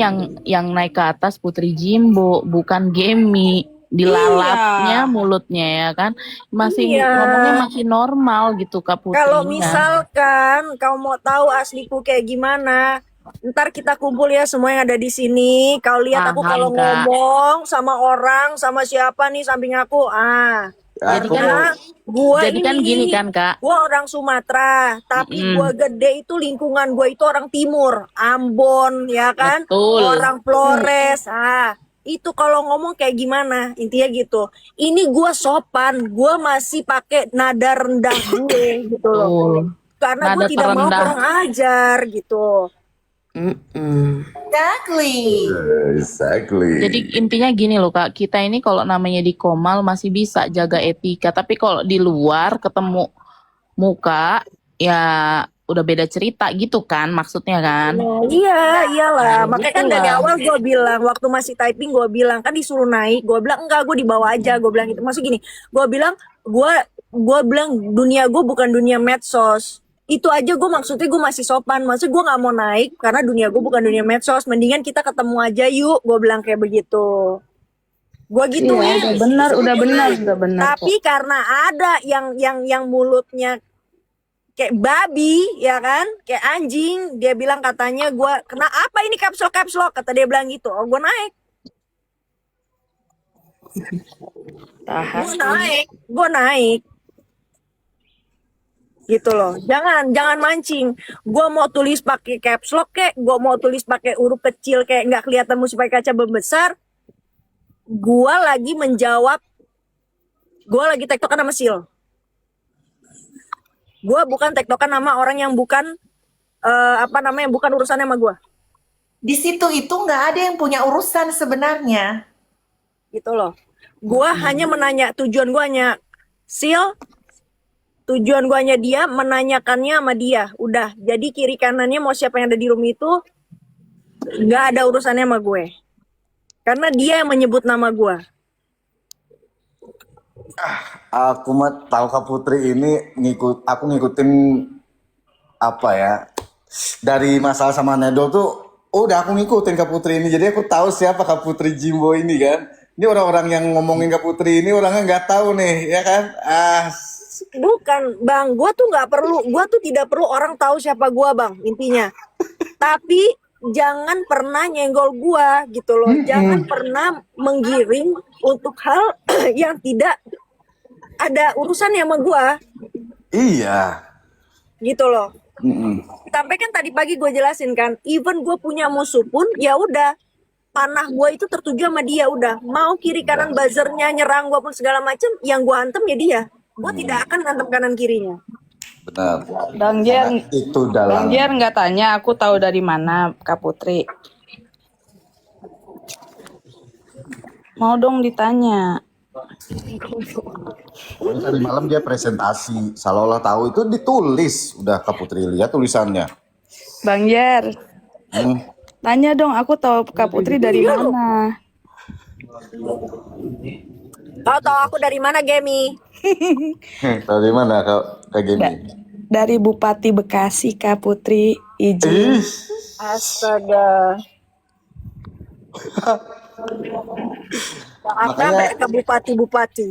yang naik ke atas Putri Jimbo, bukan Gemi. Dilalapnya mulutnya ya kan, masih Iya. ngomongnya masih normal gitu Kak Putri. Kalau misalkan kau mau tahu asliku kayak gimana, ntar kita kumpul ya semua yang ada di sini. Kau lihat aku Paham, kalau Kak. ngomong sama orang, sama siapa nih samping aku, Jadi kan, karena gua jadi kan gini kan Kak. gua orang Sumatera, tapi gua gede itu lingkungan gua itu orang timur, Ambon, ya kan? Betul. Orang Flores. Itu kalau ngomong kayak gimana? Intinya gitu. Ini gua sopan, gua masih pakai nada rendah gue gitu loh. Betul. Karena gue Nada tidak mau terendah. kurang ajar gitu. Exactly. Exactly. Jadi intinya gini loh Kak, kita ini kalau namanya di Komal masih bisa jaga etika, tapi kalau di luar ketemu muka ya udah beda cerita gitu kan maksudnya kan. Iya, iyalah. Makanya kan dari Itulah. awal gue bilang, waktu masih typing gue bilang, kan disuruh naik, gue bilang enggak, gue dibawa aja, gue bilang gitu. Maksud gini, gue bilang dunia gue bukan dunia medsos. Itu aja gue maksudnya gue masih sopan. Maksudnya gue nggak mau naik karena dunia gue bukan dunia medsos. Mendingan kita ketemu aja yuk, gue bilang kayak begitu. Gue gituin. Udah benar. Tapi karena ada yang mulutnya kayak babi, ya kan, kayak anjing, dia bilang katanya gue kena apa ini caps lock, kata dia bilang gitu. Oh, gue naik. Gue naik. Gitu loh. Jangan mancing. Gue mau tulis pakai caps lock kek, gue mau tulis pakai huruf kecil kayak nggak kelihatan mesti pakai kaca besar. Gue lagi menjawab. Gue lagi tektokan sama Sil. Gue bukan tektokan sama orang yang bukan bukan urusannya sama gue. Di situ itu nggak ada yang punya urusan sebenarnya. Gitu loh. Gue hanya menanya, tujuan gue hanya Sil, tujuan gue hanya dia, menanyakannya sama dia. Udah, jadi kiri kanannya mau siapa yang ada di room itu nggak ada urusannya sama gue. Karena dia yang menyebut nama gue. Aku mah tahu Kak Putri ini aku ngikutin apa ya, dari masalah sama Nedol tuh udah aku ngikutin Kak Putri ini, jadi aku tahu siapa Kak Putri Jimbo ini kan. Ini orang-orang yang ngomongin Kak Putri ini orangnya nggak tahu nih, ya kan? Bukan Bang, gua tuh nggak perlu, gua tuh tidak perlu orang tahu siapa gua Bang, intinya. Tapi jangan pernah nyenggol gua gitu loh. Jangan pernah menggiring untuk hal yang tidak ada urusan sama gua Iya. gitu loh. Mm-mm. Sampai kan tadi pagi gue jelasin kan, even gue punya musuh pun ya udah, panah gue itu tertuju sama dia, udah mau kiri kanan buzzernya nyerang gue pun segala macem, yang gue hantem ya dia. Gue tidak akan hantem kanan kirinya. Benar. Bang Jer, Karena itu Bang dalam. Jer nggak tanya aku tahu dari mana Kak Putri. Mau dong ditanya. Pokoknya tadi malam dia presentasi, seolah-olah tahu itu ditulis. Udah Kak Putri lihat tulisannya. Bang Jer, Hmm. tanya dong aku tahu Kak Putri dari mana. Kau tahu aku dari mana, Gemi? Tahu di mana Kak Gemi? Dari Bupati Bekasi Kak Putri izin. Ih, Astaga. Makanya- Ke bupati-bupati.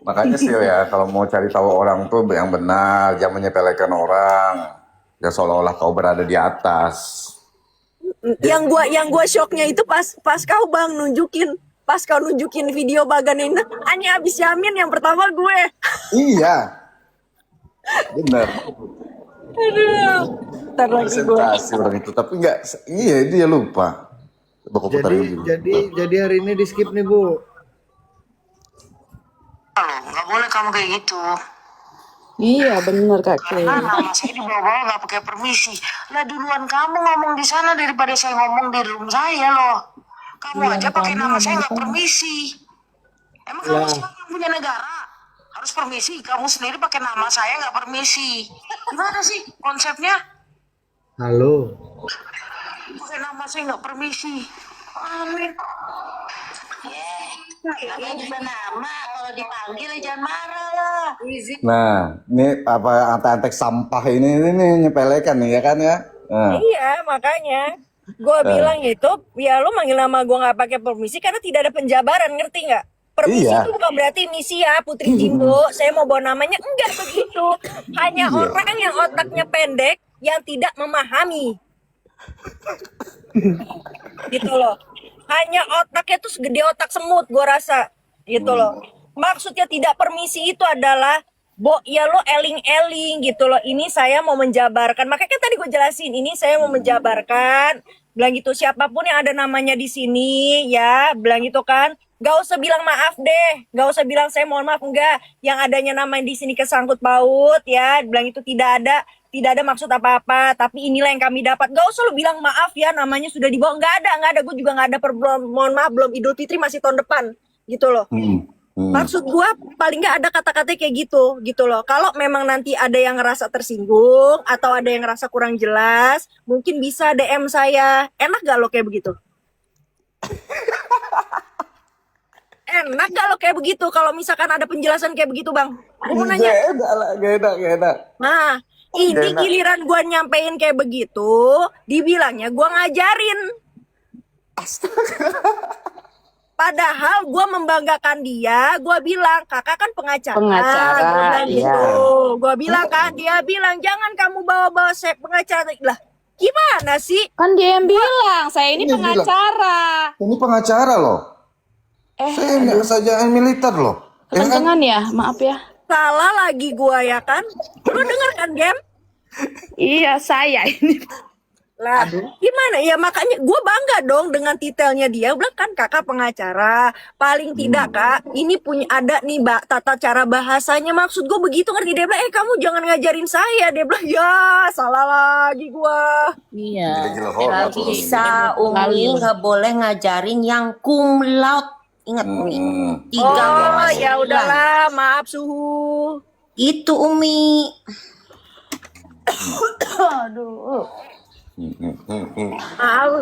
makanya sih ya kalau mau cari tahu orang tuh yang benar, jangan menyepelekan orang. Ya seolah-olah kau berada di atas. Yang gua shocknya itu pas kau Bang nunjukin video Bagan ini, hanya abis Yamin yang pertama gue. Iya. Benar. Aduh. Ntar lagi gue. Presentasi orang itu, tapi nggak. Iya dia lupa. Coba kau putar dulu. Jadi hari ini di skip nih Bu. Nggak boleh kamu kayak gitu. Iya bener Kak Kay. Karena nama saya dibawa-bawa nggak pakai permisi. Lah duluan kamu ngomong di sana daripada saya ngomong di room saya loh. Kamu aja pakai nama saya nggak permisi. Emang kamu siapa yang punya negara? Harus permisi. Kamu sendiri pakai nama saya nggak permisi. Gimana sih konsepnya? Halo. Pakai nama saya nggak permisi. Amin. Namanya juga nama. Kalau dipanggil ya jangan marah lah. Nah, ini apa antek-antek sampah ini nyepelekan nih ya kan ya? Nah, Iya, makanya gue bilang itu, ya lu manggil nama gue nggak pakai permisi karena tidak ada penjabaran, ngerti nggak? Permisi Iya. itu bukan berarti misi ya Putri Jimbo, saya mau bawa namanya, enggak begitu. Hanya Iya. orang yang otaknya pendek yang tidak memahami. Gitu loh. Hanya otaknya tuh segede otak semut gue rasa. Gitu loh. Maksudnya tidak permisi itu adalah ya lo eling-eling gitu loh. Ini saya mau menjabarkan. Makanya kan tadi gue jelasin, ini saya mau menjabarkan. Bilang gitu, siapapun yang ada namanya di sini ya, bilang gitu kan. Gak usah bilang maaf deh, gak usah bilang saya mohon maaf, enggak. Yang adanya nama di sini kesangkut paut ya, bilang itu tidak ada maksud apa-apa, tapi inilah yang kami dapat. Gak usah lu bilang maaf ya, namanya sudah dibawa. Nggak ada, gue juga nggak ada mohon maaf, belum Idul Fitri masih tahun depan, gitu loh. Maksud gua paling nggak ada kata-kata kayak gitu loh. Kalau memang nanti ada yang ngerasa tersinggung atau ada yang ngerasa kurang jelas, mungkin bisa DM saya. Enak gak lo kayak begitu? Enak gak lo kayak begitu? Kalau misalkan ada penjelasan kayak begitu, Bang. Gue mau nanya. Gak enak. Nah, ini giliran gua nyampein kayak begitu, dibilangnya gua ngajarin. Padahal gue membanggakan dia, gue bilang kakak kan pengacara. Pengacara, Gua bilang iya. gitu. Gue bilang kan, dia bilang jangan kamu bawa-bawa saya pengacara. Lah, gimana sih? Kan dia yang bilang, saya ini Dia bilang. pengacara. Ini pengacara loh. Saya nggak sarjana militer loh. Ya kan? Kekencengan ya, maaf ya. Salah lagi gue ya kan? Lu denger kan, Gem? Iya, saya ini. Lah, gimana ya, makanya gue bangga dong dengan titelnya dia. Bilang kan kakak pengacara, paling tidak kak ini punya ada nih tata cara bahasanya. Maksud gue begitu, ngerti? Dia bilang kamu jangan ngajarin saya. Dia bilang ya salah lagi gue. Iya. Gila, Nggak bisa, Umi nggak boleh ngajarin yang cum laude. Ingat Umi, 3,9. Oh ya udahlah, maaf suhu. Itu Umi. Aduh.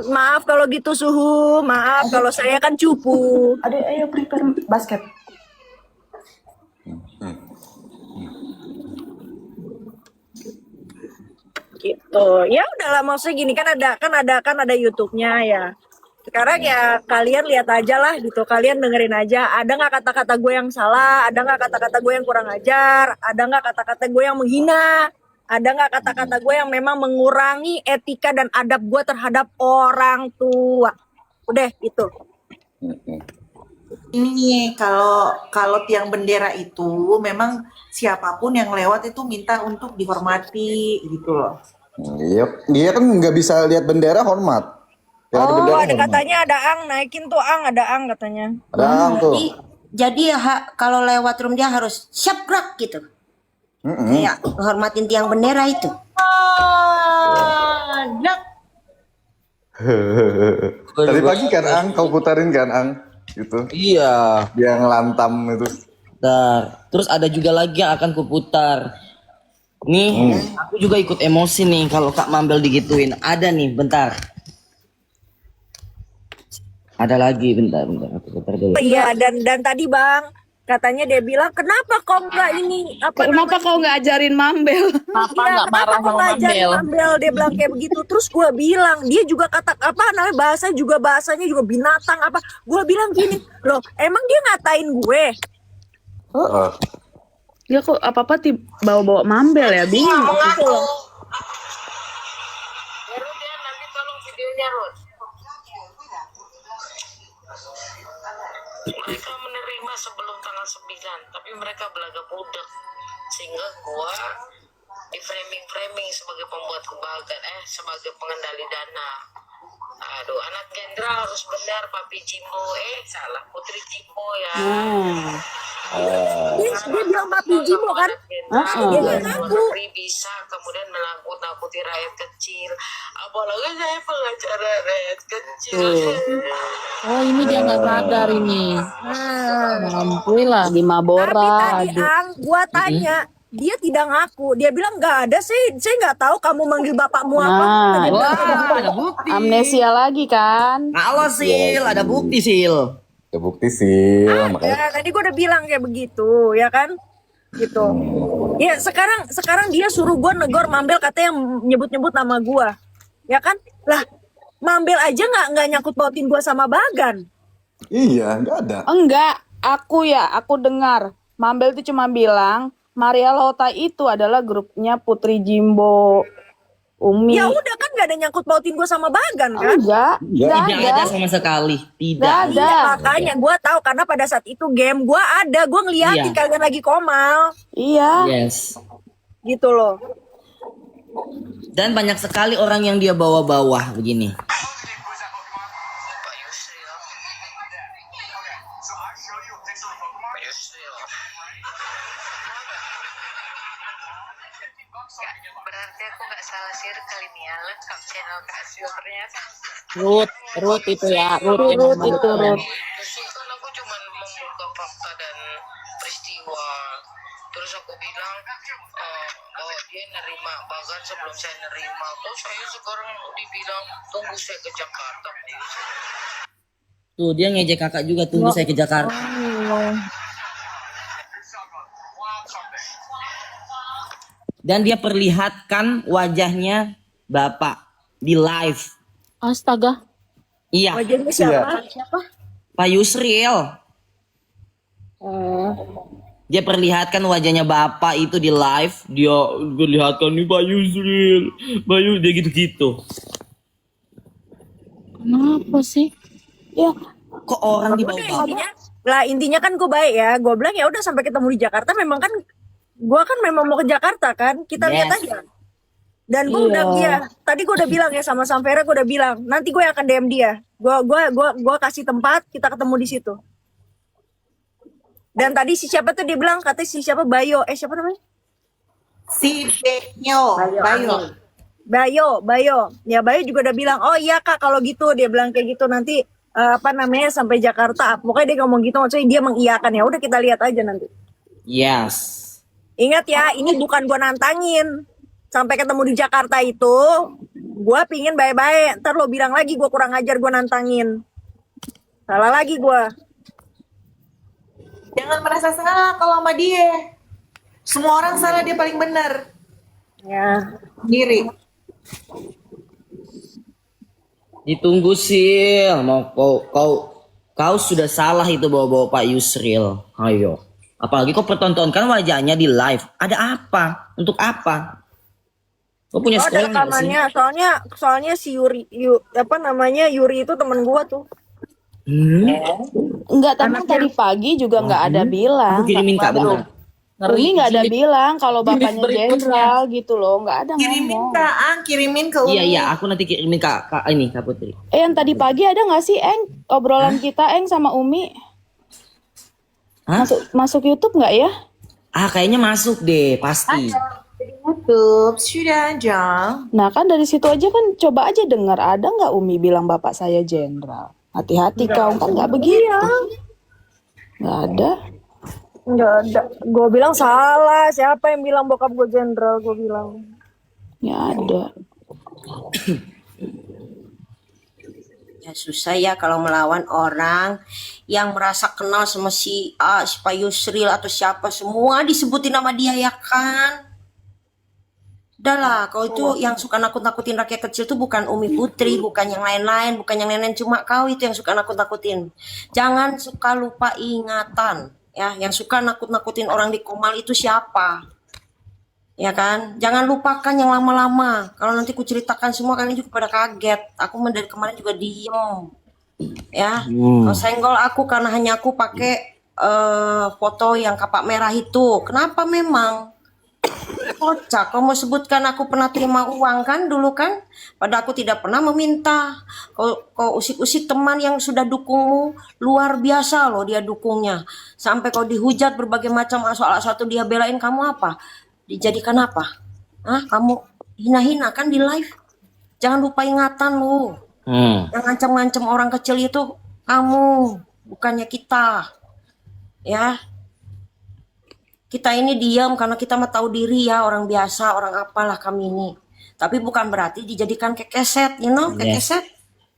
Maaf kalau gitu suhu. Maaf kalau saya kan cupu. Adik, ayo prepare basket. Gitu. Ya udahlah, maksudnya gini kan ada YouTube-nya ya. Sekarang ya kalian lihat aja lah gitu, kalian dengerin aja. Ada nggak kata-kata gue yang salah? Ada nggak kata-kata gue yang kurang ajar? Ada nggak kata-kata gue yang menghina? Ada nggak kata-kata gue yang memang mengurangi etika dan adab gue terhadap orang tua? Udah itu. Ini nih, kalau tiang bendera itu memang siapapun yang lewat itu minta untuk dihormati gitu loh. Iya, dia kan nggak bisa lihat bendera hormat. Ya, ada Oh, bendera ada hormat. katanya ada ang, naikin tuh ang, ada ang katanya. Ada ang tuh. Jadi kalau lewat room dia harus siap gerak gitu. Kayak hormatin tiang bendera itu. Tadi pagi kan ang, kau putarin kan ang, gitu. Iya. Dia ngelantam itu. Bentar. Terus ada juga lagi yang akan kuputar. Nih, aku juga ikut emosi nih kalau Kak Mambel digituin. Ada nih, bentar. Ada lagi, bentar. Aku putar dulu. Iya, dan tadi Bang, katanya dia bilang, kenapa kau nggak ini Kenapa kau nggak ajarin Mambel? Kenapa Iya, nggak kenapa marah kau sama ngajarin Mambel? Mambel? Dia bilang kayak begitu. Terus gue bilang, dia juga kata apa namanya bahasanya juga binatang apa. Gue bilang gini, loh emang dia ngatain gue? Ya kok apa-apa bawa-bawa Mambel ya, bingung. Gitu loh. Nanti tolong videonya, Rod. Mereka menerima sebelum tanggal 9, tapi mereka belaga budak. Sehingga gua di framing sebagai pembuat kebahagiaan, sebagai pengendali dana. Aduh, anak jenderal harus benar, Papi Jimbo. Salah, Putri Jimbo ya. Dia bilang Papi Jimbo kan? Dia nggak ngaku. Negeri bisa kemudian menakut-nakuti rakyat kecil. Apalagi saya pengacara rakyat kecil. Oh, ini dia nggak sadar ini. Mampu lah di Mabora. Tapi tadi Ang, gua tanya, dia tidak ngaku. Dia bilang nggak ada sih, saya nggak tahu kamu manggil bapakmu apa. Nah, Dia bilang, Ada bukti. amnesia lagi kan? Kalau Sil, ada bukti Sil. Ada bukti sih, makanya. ya, tadi gua udah bilang kayak begitu, ya kan? Gitu. Ya sekarang dia suruh gua negor Mambel, katanya yang nyebut-nyebut nama gua, ya kan? Lah, Mambel aja nggak nyangkut pautin gua sama Bagan. Iya, nggak ada. Enggak, aku dengar Mambel itu cuma bilang Maria Lota itu adalah grupnya Putri Jimbo, Umi. Ya udah kan nggak ada nyangkut pautin gua sama Bagan kan? Enggak, Tidak enggak ada ada. sama sekali. Tidak. Nggak ada. Iya, makanya gue tahu karena pada saat itu game gue ada, gue ngeliatin Iya. kalian lagi komal, Iya. Yes. gitu loh. Dan banyak sekali orang yang dia bawa-bawa begini. Pak Yusril. Pak Yusril. Berarti aku nggak salah circle ini ya, lengkap channel Kak Sil ternyata. Ruth itu ya, Ruth Ruth emang itu, betul. Ruth. Terus kan aku cuma membuka fakta dan peristiwa. Terus aku bilang bahwa dia nerima Bagan sebelum saya nerima. Kok saya sekarang dibilang tunggu saya ke Jakarta. Tuh dia ngejek kakak juga, tunggu saya ke Jakarta. Dan dia perlihatkan wajahnya Bapak di live. Astaga. Iya, Wajahnya siapa? Pak Yusril. Dia perlihatkan wajahnya Bapak itu di live. Dia perlihatkan nih Pak Yusril. Dia gitu-gitu. Kenapa sih? Ya, Kok orang di Udah, bawah? intinya kan gue baik ya. Gue bilang ya udah sampai ketemu di Jakarta. Memang kan gue kan memang mau ke Jakarta kan. Kita lihat Yes. aja. Dan gue udah tadi gue udah bilang ya sama Samvera, gue udah bilang nanti gue akan DM dia. Gue kasih tempat, kita ketemu di situ. Dan tadi si siapa tuh dia bilang, katanya si siapa Bayo, siapa namanya? Si Bayo. Ya Bayo juga udah bilang, oh iya Kak kalau gitu, dia bilang kayak gitu nanti apa namanya sampai Jakarta. Pokoknya dia ngomong gitu, maksudnya dia mengiyakan. Ya udah kita lihat aja nanti. Yes. Ingat ya, ini bukan gua nantangin. Sampai ketemu di Jakarta itu, gua pingin baik-baik. Ntar lo bilang lagi gua kurang ajar, gua nantangin. Salah lagi gua. Jangan merasa salah kalau sama dia. Semua orang salah, dia paling benar. Ya. Sendiri. Ditunggu Sil. Mau kau sudah salah itu bawa-bawa Pak Yusril. Ayo. Apalagi kau pertontonkan wajahnya di live. Ada apa? Untuk apa? Kau punya Oh, ada sekolah nggak sih? rekamannya. Soalnya si Yuri, Yuri itu temen gua tuh. Enggak, tapi tadi pagi juga nggak ada bilang. Aku kirimin Kak bentar. Umi nggak ada bilang kalau bapaknya jenderal gitu loh, nggak ada Kirimin ngomong. Kak Ang, kirimin ke Umi. Iya, aku nanti kirimin Kak Putri. Yang tadi pagi ada nggak sih obrolan kita sama Umi? Hah? Masuk YouTube nggak ya? Kayaknya masuk deh, pasti. Di YouTube sudah Jang. Nah kan dari situ aja kan coba aja dengar ada nggak Umi bilang bapak saya jenderal. Hati-hati kau kan nggak begitu. Nggak ada. Nggak ada. Gue bilang salah. Siapa yang bilang bokap gue jenderal? Gue bilang. Nggak ada. Ya susah ya kalau melawan orang yang merasa kenal sama si A, si Pak Yusril atau siapa, semua disebutin nama dia ya kan. Udah lah, kau itu yang suka nakut-nakutin rakyat kecil tuh bukan Umi Putri, bukan yang lain-lain, bukan yang lain-lain, cuma kau itu yang suka nakut-nakutin. Jangan suka lupa ingatan, ya. Yang suka nakut-nakutin orang di Komal itu siapa? Ya kan? Jangan lupakan yang lama-lama. Kalau nanti ku ceritakan semua kalian juga pada kaget. Aku dari kemarin juga diem. Ya. Kau senggol aku karena hanya aku pakai foto yang kapak merah itu. Kenapa memang? Kocak, kau mau sebutkan aku pernah terima uang kan dulu kan? Padahal aku tidak pernah meminta. Kau usik-usik teman yang sudah dukungmu, luar biasa loh dia dukungnya. Sampai kau dihujat berbagai macam soal satu dia belain kamu apa? Dijadikan apa? Kamu hina-hina kan di live? Jangan lupa ingatan lu. Yang ngancam-ngancam orang kecil itu kamu, bukannya kita. Ya. Kita ini diam karena kita mah tahu diri ya, orang biasa, orang apalah kami ini. Tapi bukan berarti dijadikan kekeset, you know, kekeset.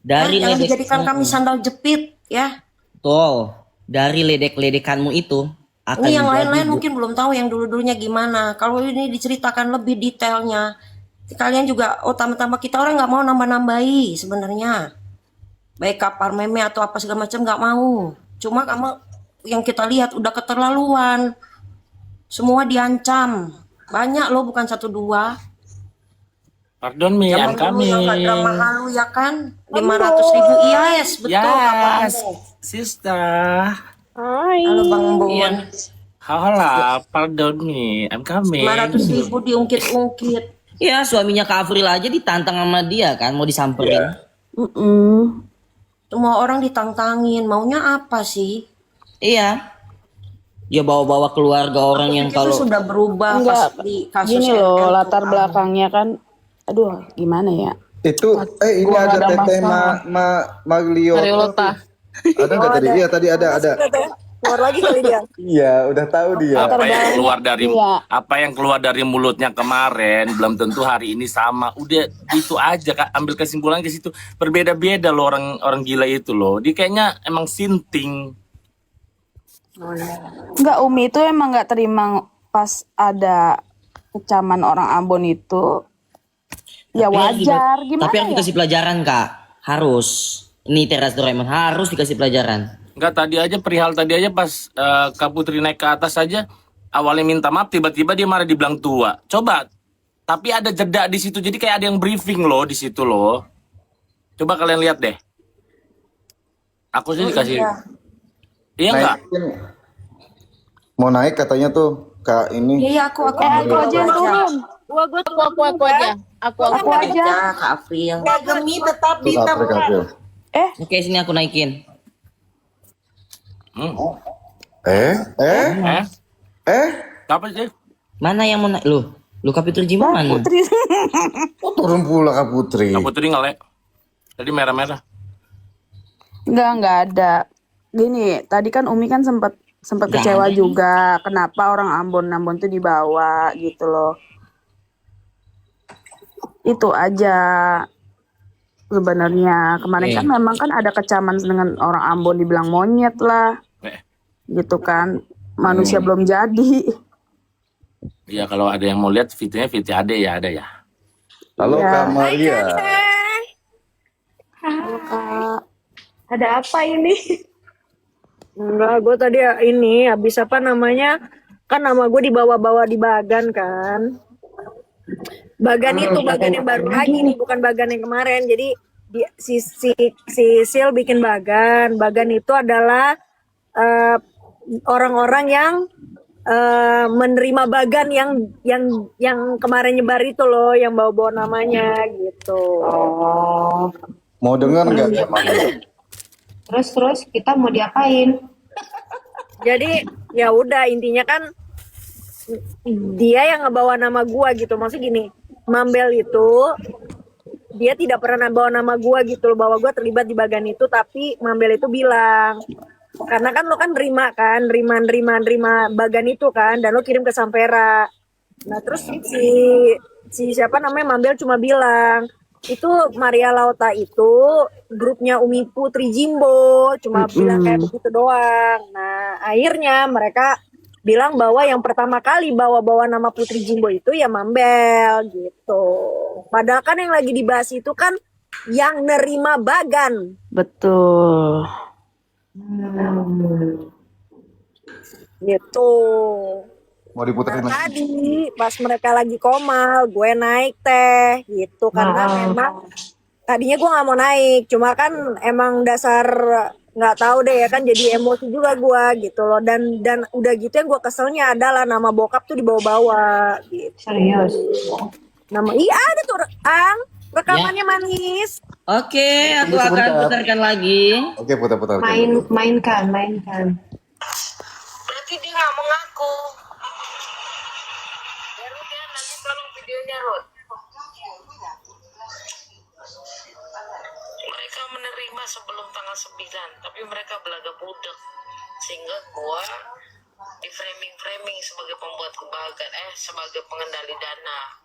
Dari Jangan dijadikan kami sandal jepit, ya. Betul. Dari ledek-ledekanmu itu akan Ini yang menjadi lain-lain mungkin belum tahu yang dulu-dulunya gimana. Kalau ini diceritakan lebih detailnya, kalian juga, tambah-tambah kita orang nggak mau nambah-nambahi sebenarnya. Baik kapar meme atau apa segala macam nggak mau. Cuma kamu yang kita lihat udah keterlaluan. Semua diancam. Banyak loh, bukan 1 2. Pardon me, I'm Zaman dulu yang gak coming. drama halu ya kan? 500.000 IAS, betul kapan? Yes, sister. Hai. Halo Bang Bon. Hola, pardon me, I'm coming. 500.000 diungkit-ungkit. Ya, suaminya Kak Afril aja ditantang sama dia kan, mau disamperin. Semua orang ditantangin, maunya apa sih? Iya. Dia bawa-bawa keluarga orang yang Kita kalau sudah berubah Enggak, pas di kasus gini loh RL latar tuh. belakangnya kan. Aduh, gimana ya? Itu ini Gua ada nggak ada teteh masalah. Maglio. Mariolota. Ada nggak tadi? Iya tadi ada. Keluar lagi kali dia. Iya udah tahu dia. Apa yang keluar dari mulutnya kemarin belum tentu hari ini sama. Udah itu aja Kak, ambil kesimpulan ke situ. Berbeda-beda loh orang gila itu loh. Dia kayaknya emang sinting. Enggak, Umi itu emang nggak terima pas ada kecaman orang Ambon itu. Ya wajar, gimana Tapi harus ya? dikasih pelajaran Kak. Harus. Ini Teras Doraemon harus dikasih pelajaran. Enggak, tadi aja perihal tadi aja pas Kak Putri naik ke atas aja awalnya minta maaf, tiba-tiba dia marah dibilang tua. Coba, tapi ada jeda di situ, jadi kayak ada yang briefing loh di situ loh. Coba kalian lihat deh. Aku sih dikasih. Iya enggak? Mau naik katanya tuh Kak ini. Iya, aku aku aja yang turun. Aku aja. Aku aja. Kak Afril. Gemi tetap Tuh, Kak April, Kak April. Oke, sini aku naikin. Apa sih? Mana yang mau naik? Lu Kak Putri gimana? Oh, turun pula Kak Putri. Kak Putri ngelek. Tadi merah-merah. Enggak ada. Gini, tadi kan Umi kan sempat kecewa juga. Kenapa orang Ambon tuh dibawa gitu loh. Itu aja sebenarnya. Kemarin kan memang kan ada kecaman dengan orang Ambon dibilang monyet lah. Gitu kan. Manusia belum jadi. Iya, kalau ada yang mau lihat videonya Ade ya, ada ya. Halo Iya. Kak Maria. Halo Kak. Ada apa ini? Enggak, gue tadi ini habis apa namanya? Kan nama gue dibawa-bawa di Bagan kan. Bagan itu Bagan yang baru lagi nih, bukan Bagan yang kemarin. Jadi si Sil bikin Bagan. Bagan itu adalah eh, orang-orang yang menerima Bagan yang kemarin nyebar itu loh, yang bawa-bawa namanya gitu. Oh. Mau denger nggak emang? Terus kita mau diapain? Jadi ya udah intinya kan dia yang ngebawa nama gua gitu. Maksudnya gini, Mambel itu dia tidak pernah bawa nama gua gitu loh, bahwa gua terlibat di Bagan itu, tapi Mambel itu bilang karena kan lo kan nerima Bagan itu kan, dan lo kirim ke Sampera. Nah terus si siapa namanya Mambel cuma bilang itu Maria Lauta itu grupnya Umi Putri Jimbo, cuma bilang kayak begitu doang. Nah akhirnya mereka bilang bahwa yang pertama kali bawa nama Putri Jimbo itu ya Mambel gitu. Padahal kan yang lagi dibahas itu kan yang nerima Bagan. Betul. Gitu. Mau diputerin Nah, lagi? tadi pas mereka lagi komal, gue naik teh gitu karena memang tadinya gue nggak mau naik, cuma kan emang dasar nggak tahu deh ya kan, jadi emosi juga gue gitu loh, dan udah gitu yang gue keselnya adalah nama bokap tuh dibawa-bawa gitu. Serius? Iya ada tuh rekamannya manis. Oke, aku Tunggu akan sebentar. putarkan lagi. Oke, putar-putar. Mainkan. Berarti dia nggak mengaku. Ya Rut ya, nanti tolong videonya Rut. Mereka menerima sebelum tanggal 9, tapi mereka belaga budek. Sehingga gua di framing sebagai pembuat kebahagiaan, sebagai pengendali dana.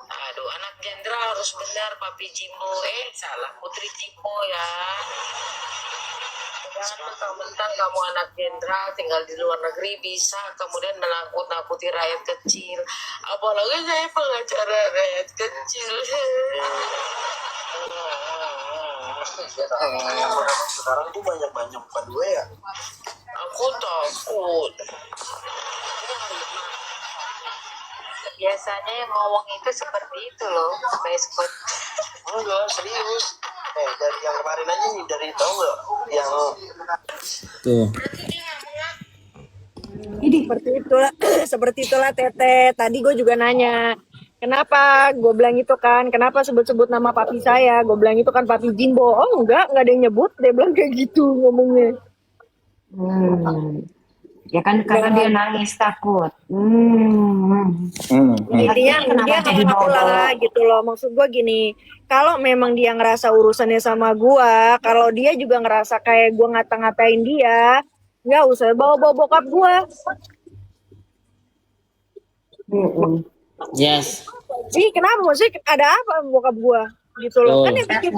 Aduh, anak jenderal harus benar, Papi Jimbo. Salah, Putri Jimbo ya. Jangan mentang-mentang kamu anak jenderal tinggal di luar negeri bisa kemudian menakut-nakuti rakyat kecil. Apalagi saya pengacara rakyat kecil. Sekarang tuh banyak kedua ya. Aku takut. Biasanya yang ngomong itu seperti itu loh, Beskut. Enggak, serius. Dari yang kemarin aja nih, dari tahu nggak yang Tuh. Jadi seperti itulah Tete. Tadi gue juga nanya, kenapa? Gue bilang itu kan, kenapa sebut-sebut nama papi saya? Gue bilang itu kan Papi Jimbo. Oh enggak ada yang nyebut. Dia bilang kayak gitu ngomongnya. Ya kan karena dia nangis takut. Intinya dia nggak mau lah gitu loh. Maksud gue gini, kalau memang dia ngerasa urusannya sama gue, kalau dia juga ngerasa kayak gue ngata-ngatain dia, nggak usah bawa-bawa bokap gue. Yes. Sih kenapa sih, ada apa bokap gue gitu loh. Kan yang bikin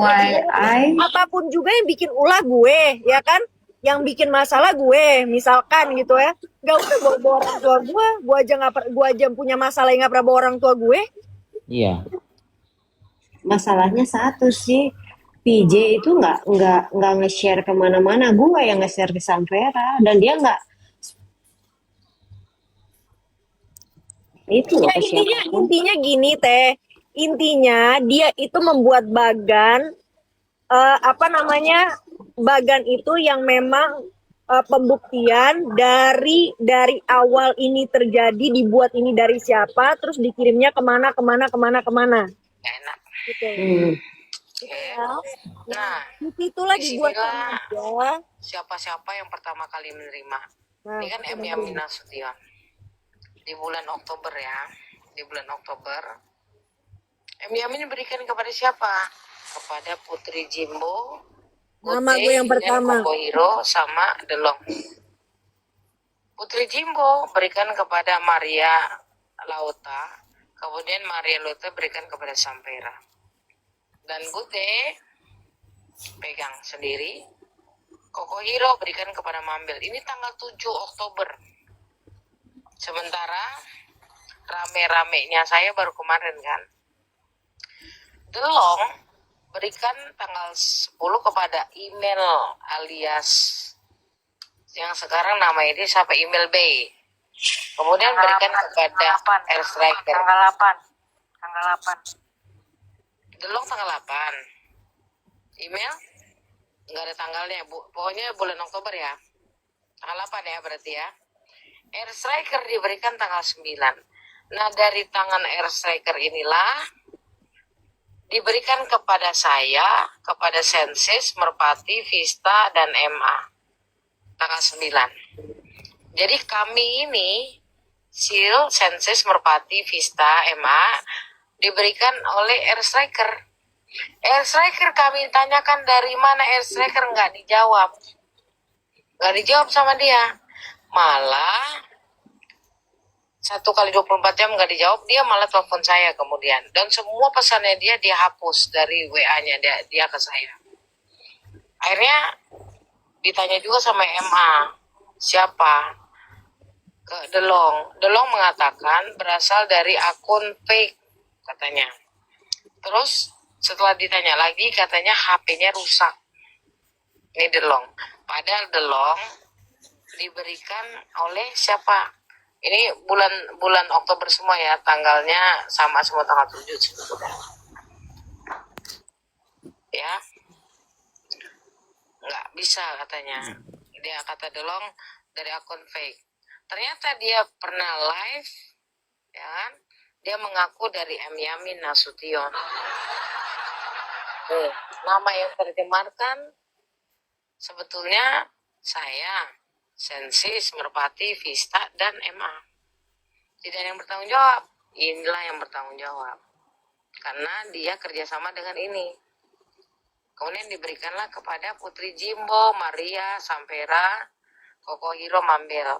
apapun juga yang bikin ulah gue, ya kan, yang bikin masalah gue misalkan gitu ya, nggak usah bawa orang tua gue aja punya masalah yang nggak pernah bawa orang tua gue. Iya. Masalahnya satu sih, PJ itu nggak nge-share kemana-mana, gue yang nge-share ke Sampera dan dia nggak. Itu ya, intinya gini Teh, intinya dia itu membuat Bagan Bagan itu yang memang pembuktian dari awal ini terjadi, dibuat ini dari siapa, terus dikirimnya kemana. Enak. Gitu. Nah, itulah dibuat disinilah siapa-siapa yang pertama kali menerima. Ini kan M. Yamin Nasution. Di bulan Oktober ya. Di bulan Oktober. M. Yamin berikan kepada siapa? Kepada Putri Jimbo, nama gue yang pertama, Koko Hiro sama Delong. Putri Jimbo berikan kepada Maria Lauta, kemudian Maria Lauta berikan kepada Sampera, dan Gute pegang sendiri. Koko Hiro berikan kepada Mambel. Ini tanggal 7 Oktober. Sementara rame-ramenya saya baru kemarin kan. Delong berikan tanggal 10 kepada email alias yang sekarang nama ini sampai email B. Kemudian berikan kepada Air Striker. Tanggal 8. Delong tanggal 8. Email nggak ada tanggalnya, Bu. Pokoknya bulan Oktober ya. Tanggal 8 ya berarti ya. Air Striker diberikan tanggal 9. Nah, dari tangan Air Striker inilah diberikan kepada saya, kepada Sensis, Merpati, Vista, dan MA. Tanggal 9. Jadi kami ini, Sil, Sensis, Merpati, Vista, MA, diberikan oleh Air Striker. Air Striker kami tanyakan dari mana Air Striker, nggak dijawab. Nggak dijawab sama dia. Malah 1 kali 24 jam nggak dijawab, dia malah telepon saya kemudian. Dan semua pesannya dia hapus dari WA-nya dia ke saya. Akhirnya ditanya juga sama MA, siapa? Ke Delong. Delong mengatakan berasal dari akun fake katanya. Terus setelah ditanya lagi katanya HP-nya rusak. Ini Delong. Padahal Delong diberikan oleh siapa? Ini bulan Oktober semua ya, tanggalnya sama semua tanggal 7 sebetulnya. Ya. Nggak bisa katanya. Dia kata Delong dari akun fake. Ternyata dia pernah live, ya kan? Dia mengaku dari M. Yamin Nasution. Nama yang terjemarkan sebetulnya saya, Sensis, Merpati, Vista, dan MA. Tidak ada yang bertanggung jawab. Inilah yang bertanggung jawab. Karena dia kerjasama dengan ini. Kemudian diberikanlah kepada Putri Jimbo, Maria, Sampera, Koko Hiro, Mambel.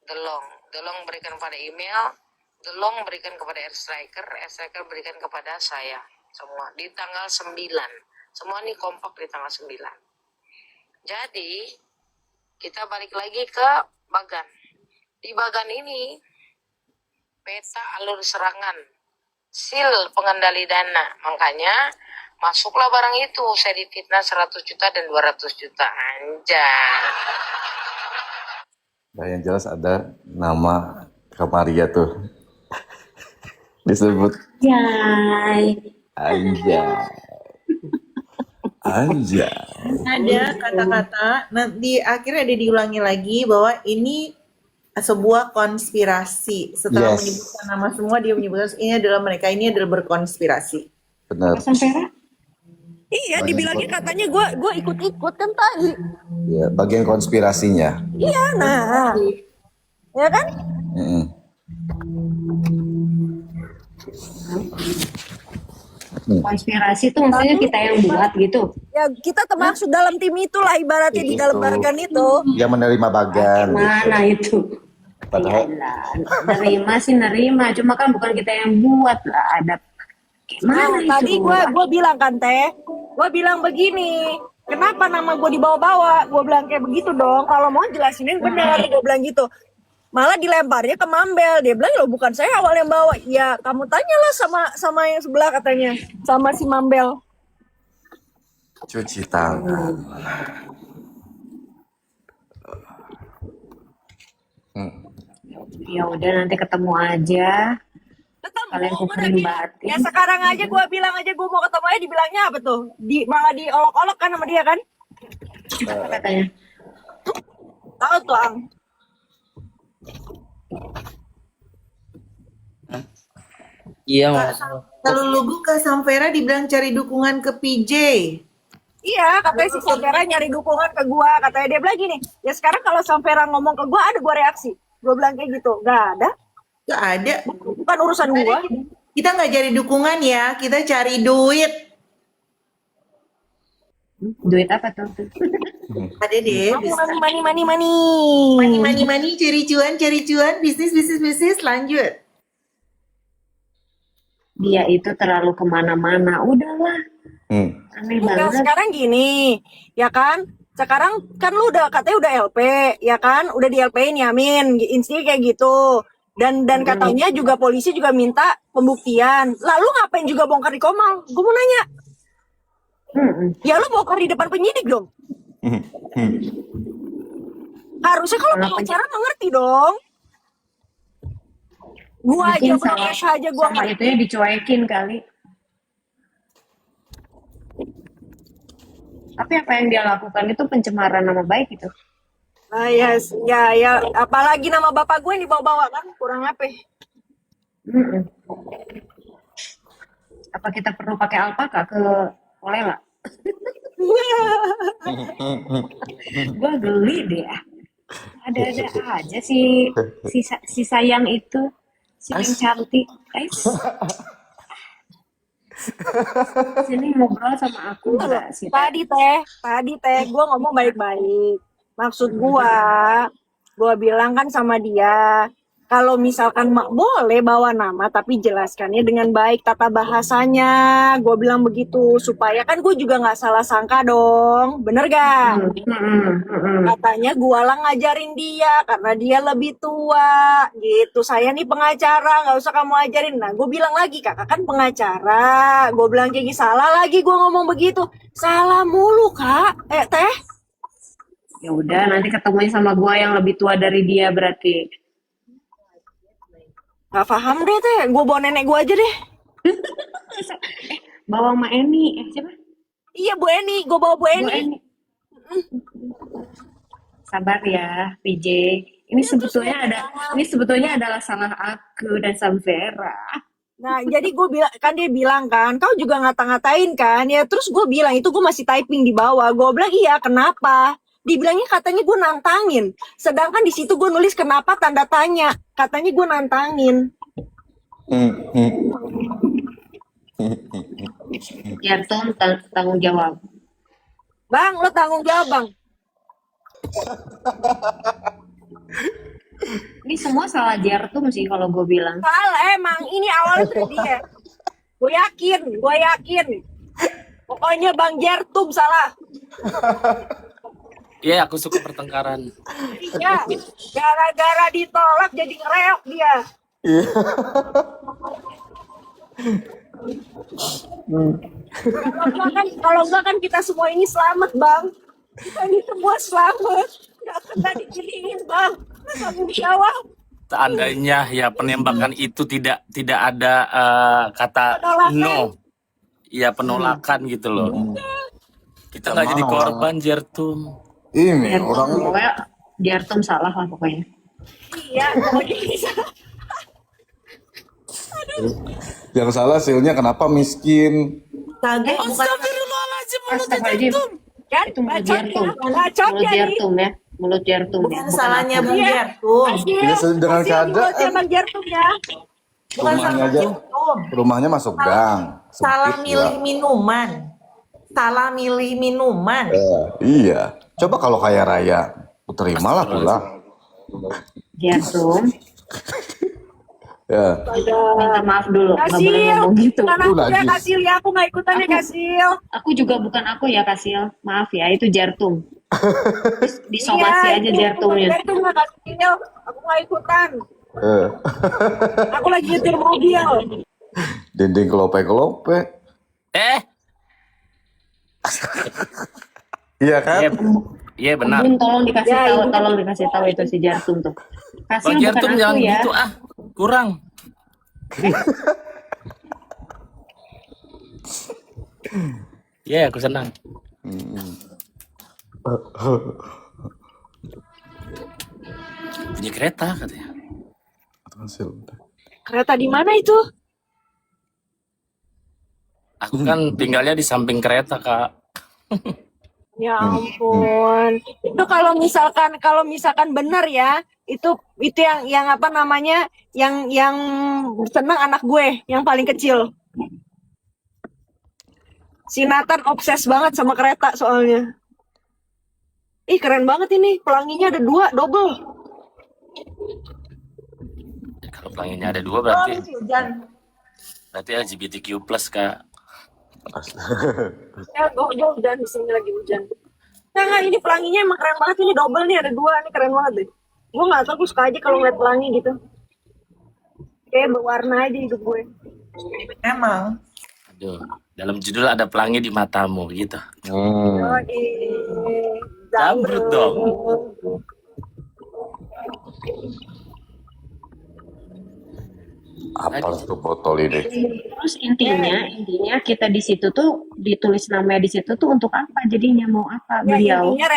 Delong berikan kepada email, Delong berikan kepada Air Striker berikan kepada saya. Semua di tanggal 9. Semua ini kompak di tanggal 9. Jadi, kita balik lagi ke Bagan. Di Bagan ini, peta alur serangan, sil pengendali dana. Makanya, masuklah barang itu. Saya difitnah 100 juta dan 200 juta. Anjay. Nah, yang jelas ada nama Kamaria tuh. Disebut Yay. Anjay. Anjay. Ada kata-kata, nanti akhirnya ada diulangi lagi bahwa ini sebuah konspirasi. Setelah Yes. menyebutkan nama semua, dia menyebutkan ini adalah mereka ini adalah berkonspirasi. Benar. Iya, dibilangnya katanya gue ikut-ikut kan tadi. Ya, bagian konspirasinya. Iya, nah. Ya kan? Mm-mm. Konspirasi itu maksudnya kita yang buat gitu. Ya, kita termasuk dalam tim itulah ibaratnya di dalam Bagan itu. Yang menerima Bagan. Mana itu? Padahal Nerima sih nerima, cuma kan bukan kita yang buat lah. Ada gimana itu? Tadi gue bilang kan gue bilang begini, kenapa nama gue dibawa-bawa? Gue bilang kayak begitu dong. Kalau mau jelasin yang benar, gue bilang gitu. Malah dilemparnya ke Mambel. Dia bilang lo bukan saya awal yang bawa. Ya kamu tanyalah sama yang sebelah katanya, sama si Mambel. cuci tangan. Ya udah nanti ketemu aja. Kalian kuperin batin. Ya sekarang aja gue bilang aja gue mau ketemu aja, dibilangnya apa tuh? Malah diolok-olok kan sama dia kan? Apa katanya? Tahu tuh Ang. Iya, Kalau lu buka Samvera dibilang cari dukungan ke PJ. Iya, katanya si Samvera nyari dukungan ke gue. Katanya dia bilang gini, ya sekarang kalau Samvera ngomong ke gue ada gue reaksi. Gue bilang kayak gitu, gak ada. Gak ada. Bukan urusan gue. Kita nggak cari dukungan ya, kita cari duit. Duit apa tuh? Ada deh. Money. Cari cuan, bisnis, lanjut. Dia itu terlalu kemana-mana. Udahlah. Aneh Enggak, banget. sekarang gini, ya kan? Sekarang kan lu udah katanya udah LP, ya kan? Udah di LP-in Yamin, intinya kayak gitu. Dan katanya juga polisi juga minta pembuktian. Lalu ngapain juga bongkar di Komal? Gue mau nanya. Ya lu bongkar di depan penyidik dong. Harusnya kalau Kalau pengacara mengerti dong. Gua aja mungkin salah protes aja gua salah ngerti. itunya dicuekin kali. Tapi apa yang dia lakukan itu pencemaran nama baik itu. Nah, ya, apalagi nama bapak gue yang dibawa-bawa kan, kurang apa? Mm-mm. Apa kita perlu pakai alpaka ke Olela? Gue geli deh. Ada-ada aja si sayang itu, si yang cantik, guys. Sini ngobrol sama aku nggak sih? Tadi teh, gue ngomong baik-baik. Maksud gue bilang kan sama dia, kalau misalkan mak boleh bawa nama, tapi jelaskannya dengan baik tata bahasanya. Gue bilang begitu, supaya kan gue juga nggak salah sangka dong, bener gak? Katanya gue lah ngajarin dia, karena dia lebih tua, gitu. Saya nih pengacara, nggak usah kamu ajarin. Nah, gue bilang lagi, kakak kan pengacara. Gue bilang kayak gini, salah lagi gue ngomong begitu. Salah mulu, Kak. Teh. Ya udah, nanti ketemuin sama gua yang lebih tua dari dia berarti. Gak paham deh teh, gue bawa nenek gue aja deh. Bawa Mbak Eni, siapa? Iya Bu Eni, gue bawa Bu Bu Eni. Eni. Sabar ya, PJ. Ini sebetulnya adalah salah aku dan Samvera. Nah, jadi gue bilang kan, dia bilang kan, kau juga ngata-ngatain kan, ya terus gue bilang itu gue masih typing di bawah. Gue bilang iya, kenapa? Dibilangnya katanya gue nantangin, sedangkan di situ gue nulis kenapa tanda tanya, katanya gue nantangin. Jartom tanggung jawab. Bang, lo tanggung jawab bang. Ini semua salah Jartom sih kalau gue bilang. Salah emang, ini awalnya tuh dia. Gue yakin. Pokoknya Bang Jertum salah. Iya, aku suka pertengkaran. Iya, gara-gara ditolak jadi ngereok dia. Kalau enggak kan kita semua ini selamat bang. Kita ini semua selamat. Gak kena diginiin bang. Tanggung jawab. Seandainya ya penembakan itu tidak ada kata Penolakan. no, ya penolakan gitu loh. Kita nggak jadi korban, Jertum. Ini orang Pokoknya Jartom salah lah pokoknya. Iya, pokoknya bisa. yang salah silnya kenapa miskin? Kagak, bukan Astagfirullahaladzim. Kan Itu mulut bacotnya, Jartom. bacotnya Mulut nih. Jartom ya. Mulut Jartom ya. Bukan salahnya aku. Bang Jartum. Ini dengan keadaan Bang Jertum ya. Bukan rumahnya salah aja, Jartum. rumahnya masuk gang. Salah Sempit milih ya. minuman. Salah milih minuman. Iya. Coba kalau kaya raya, terimalah pula. Jartom. Ya. Minta maaf dulu. Nggak boleh Kasil, ngomong gitu. bukan aku ya Najis. Kasil ya, aku nggak ikutan ya Kasil. Aku juga bukan aku ya Kasil. Maaf ya, itu Jartom. Disomasi aja itu Jartomnya. Jartum nggak Kasil, aku nggak ikutan. Eh. Aku lagi nyetir mobil. Dinding kelope-kelope. Iya kan? Iya benar. Bun, tolong dikasih Ya, tahu, itu. tolong dikasih tahu itu si Jartum tuh. Kasil Bang bukan Jertum aku jangan ya. gitu kurang. Iya, aku senang. Bunyi kereta katanya. Kereta di mana itu? Aku kan tinggalnya di samping kereta, Kak. Ya ampun. Itu kalau misalkan benar ya, itu yang apa namanya? Yang senang anak gue yang paling kecil. Si Nathan obses banget sama kereta soalnya. Ih, keren banget ini. Pelanginya ada 2, double. Kalau pelanginya ada 2 Oh, berarti masih hujan. LGBTQ+, Kak. Ya, gue udah di sini lagi hujan. Nah, ini pelanginya emang keren banget. Ini double nih, ada 2. Ini keren banget deh. Gue nggak tahu, gue suka aja kalau ngeliat pelangi gitu. Kayak berwarna aja hidup gue. Emang. Aduh, dalam judul ada pelangi di matamu gitu. Yoi. Jambrut dong. Apa tuh botol ini? Terus intinya kita di situ tuh ditulis namanya di situ tuh untuk apa? Jadinya mau apa Ya beliau? intinya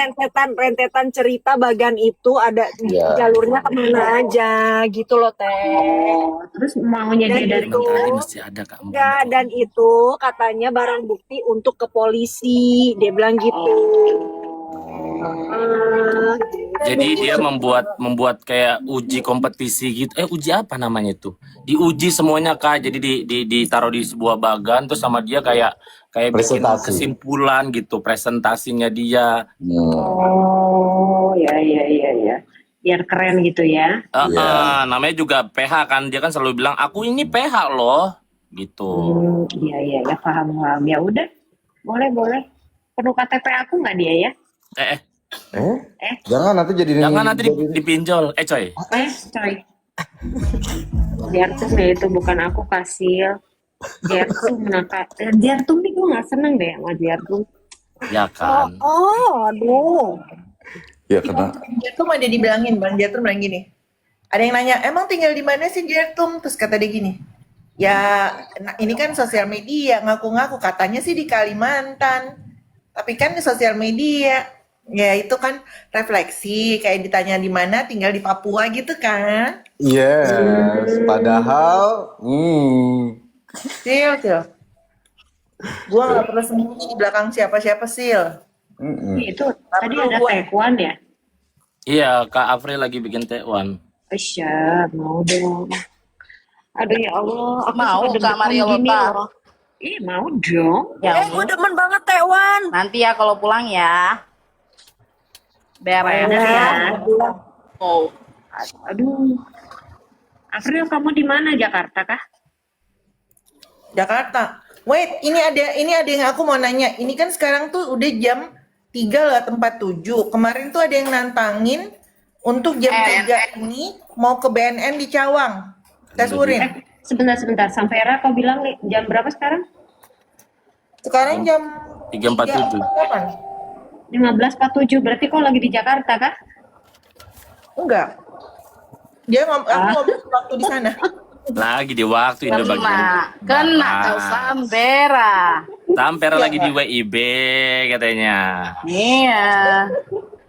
rentetan cerita bagian itu ada Ya. jalurnya kemana aja gitu loh Teh. Oh, terus maunya Dan dia dari itu Tadi masih ada Kak. enggak, dan itu katanya barang bukti untuk ke polisi. Dia bilang gitu. Jadi dia membuat kayak uji kompetisi gitu. Uji apa namanya itu? Diuji semuanya Kak. Jadi ditaruh di sebuah bagan terus sama dia kayak bikin Presentasi. kesimpulan gitu, presentasinya dia. Oh, ya. Biar keren gitu ya. Namanya juga PH kan. Dia kan selalu bilang, "Aku ini PH loh." Gitu. Iya, paham. Ya udah, boleh. Perlu KTP aku nggak dia ya? Jangan nanti jadi Jangan nanti dipinjol. Coy. Coy. Jartum ya itu bukan aku kasih. Jartum Jartum nih gue nggak seneng deh sama Jartum. Ya kan. Aduh. Ya karena Jartum ada dibilangin, Bang Jartum bilang gini. Ada yang nanya, emang tinggal di mana sih Jartum? Terus kata dia gini, ya ini kan sosial media, ngaku-ngaku katanya sih di Kalimantan. Tapi kan di sosial media, ya itu kan refleksi, kayak ditanya di mana, tinggal di Papua gitu kan. yes, padahal Sil. Gua nggak perlu sembunyi di belakang siapa-siapa, Sil. Itu tadi ada taekwondo ya? Iya, Kak April lagi bikin T1. Siap, mau dong. Aduh ya Allah, aku Mau, suka Kak deg-degan Maria gini Lota. loh. Mau dong. Ya, Gue demen banget Tewan. nanti ya kalau pulang ya. Beres Bener ya. ya. Oh. Aduh. April, kamu di mana? Jakarta kah? Jakarta. Wait, ini ada yang aku mau nanya. Ini kan sekarang tuh udah jam 3:47. Kemarin tuh ada yang nantangin untuk jam 3 ini mau ke BNN di Cawang. Tes urin. Sebentar. Samvera kau bilang jam berapa sekarang? Sekarang jam 3:47. 15.47. Berarti kau lagi di Jakarta kah? Enggak. Dia ngomong waktu di sana. Lagi di waktu itu bagian. Kena kau Sampera. Sampera lagi di WIB katanya. Iya.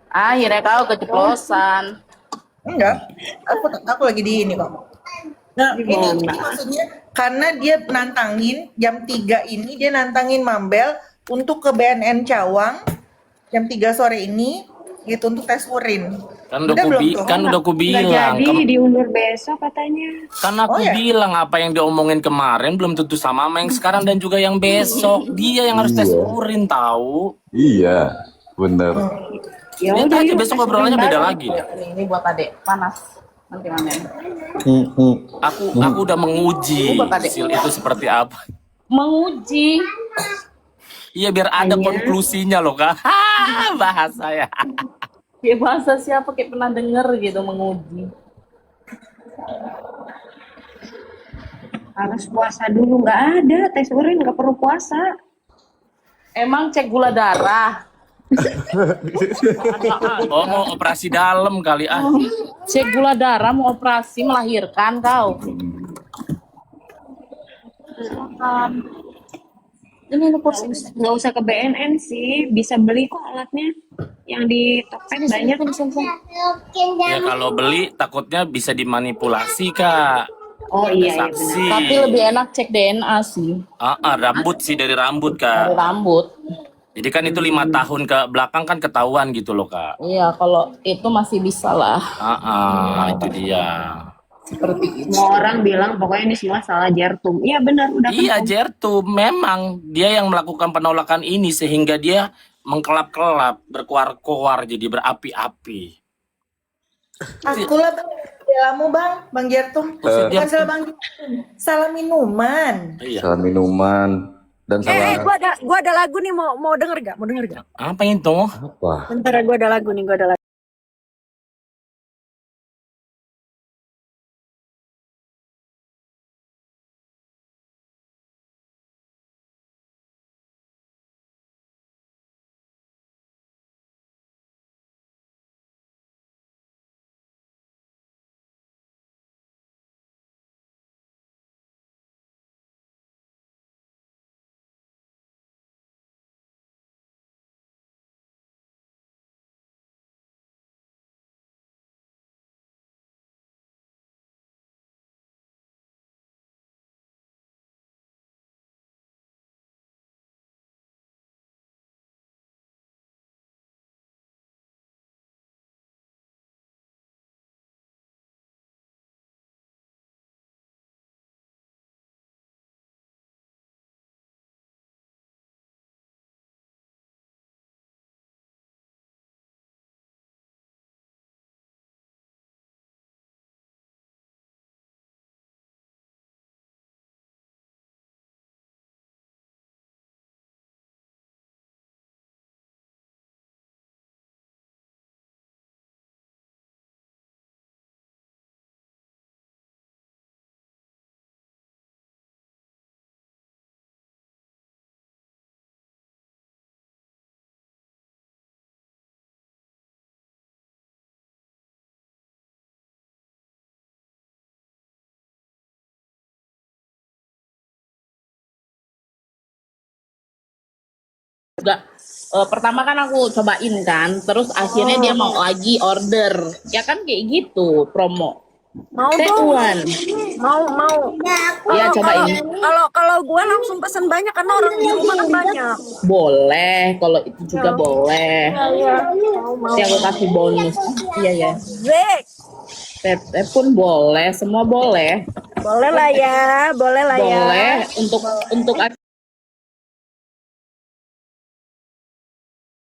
Akhirnya kau keceplosan. Enggak. Aku lagi di ini kok. Nah, ini maksudnya karena dia nantangin jam 3 ini, dia nantangin Mambel untuk ke BNN Cawang jam 3 sore ini gitu untuk tes urin. Kan udah ku bilang. Nggak jadi, diundur besok katanya. Kan aku bilang apa yang diomongin kemarin belum tentu sama yang sekarang dan juga yang besok. Dia yang harus tes urin tahu. iya, bener. Ya Lihat udah, aja yuk, besok tes obrolannya urin beda bareng. lagi. Ini buat adek panas. Nanti mamen. Aku udah menguji Sil itu seperti apa. Menguji. Iya biar ada konklusinya loh Kak. Bahasa ya. Ya bahasa siapa kayak pernah denger gitu menguji. Harus puasa dulu, nggak ada tes urin, nggak perlu puasa. Emang cek gula darah. Oh mau operasi dalam kali Cek gula darah mau operasi melahirkan kau. Ini Nggak usah ke BNN sih, bisa beli kok alatnya. Yang di Tokped banyak. Ya kalau beli takutnya bisa dimanipulasi Kak. Oh iya, Saksi. Tapi lebih enak cek DNA sih. Rambut sih dari rambut Kak. Dari rambut. Jadi kan itu 5 tahun ke belakang kan ketahuan gitu loh Kak. Iya, kalau itu masih bisa lah. Itu dia. Seperti itu. Semua orang bilang pokoknya ini semua salah Jartum. Iya benar, udah Iya confirm. Jertum memang dia yang melakukan penolakan ini sehingga dia mengkelap-kelap, berkuar-kuar jadi berapi-api. Aku lah Bang Jartum. Bukan salah Bang Jartum. Salah minuman. Iya. Salah minuman dan salah Gua ada lagu nih, mau denger gak? Apa itu? apa? Bentar ya, gua ada lagu. Enggak. Pertama kan aku cobain kan, terus akhirnya dia mau lagi order. Ya kan kayak gitu promo. Mau Set dong. one. Mau. Ya cobain. Kalau gue langsung pesen banyak karena orang di rumah kan banyak. Boleh, kalau itu juga boleh. Iya. Mau. Nanti aku kasih bonus. Iya ya. Zek. Tete pun boleh, semua boleh. Boleh lah ya. Boleh untuk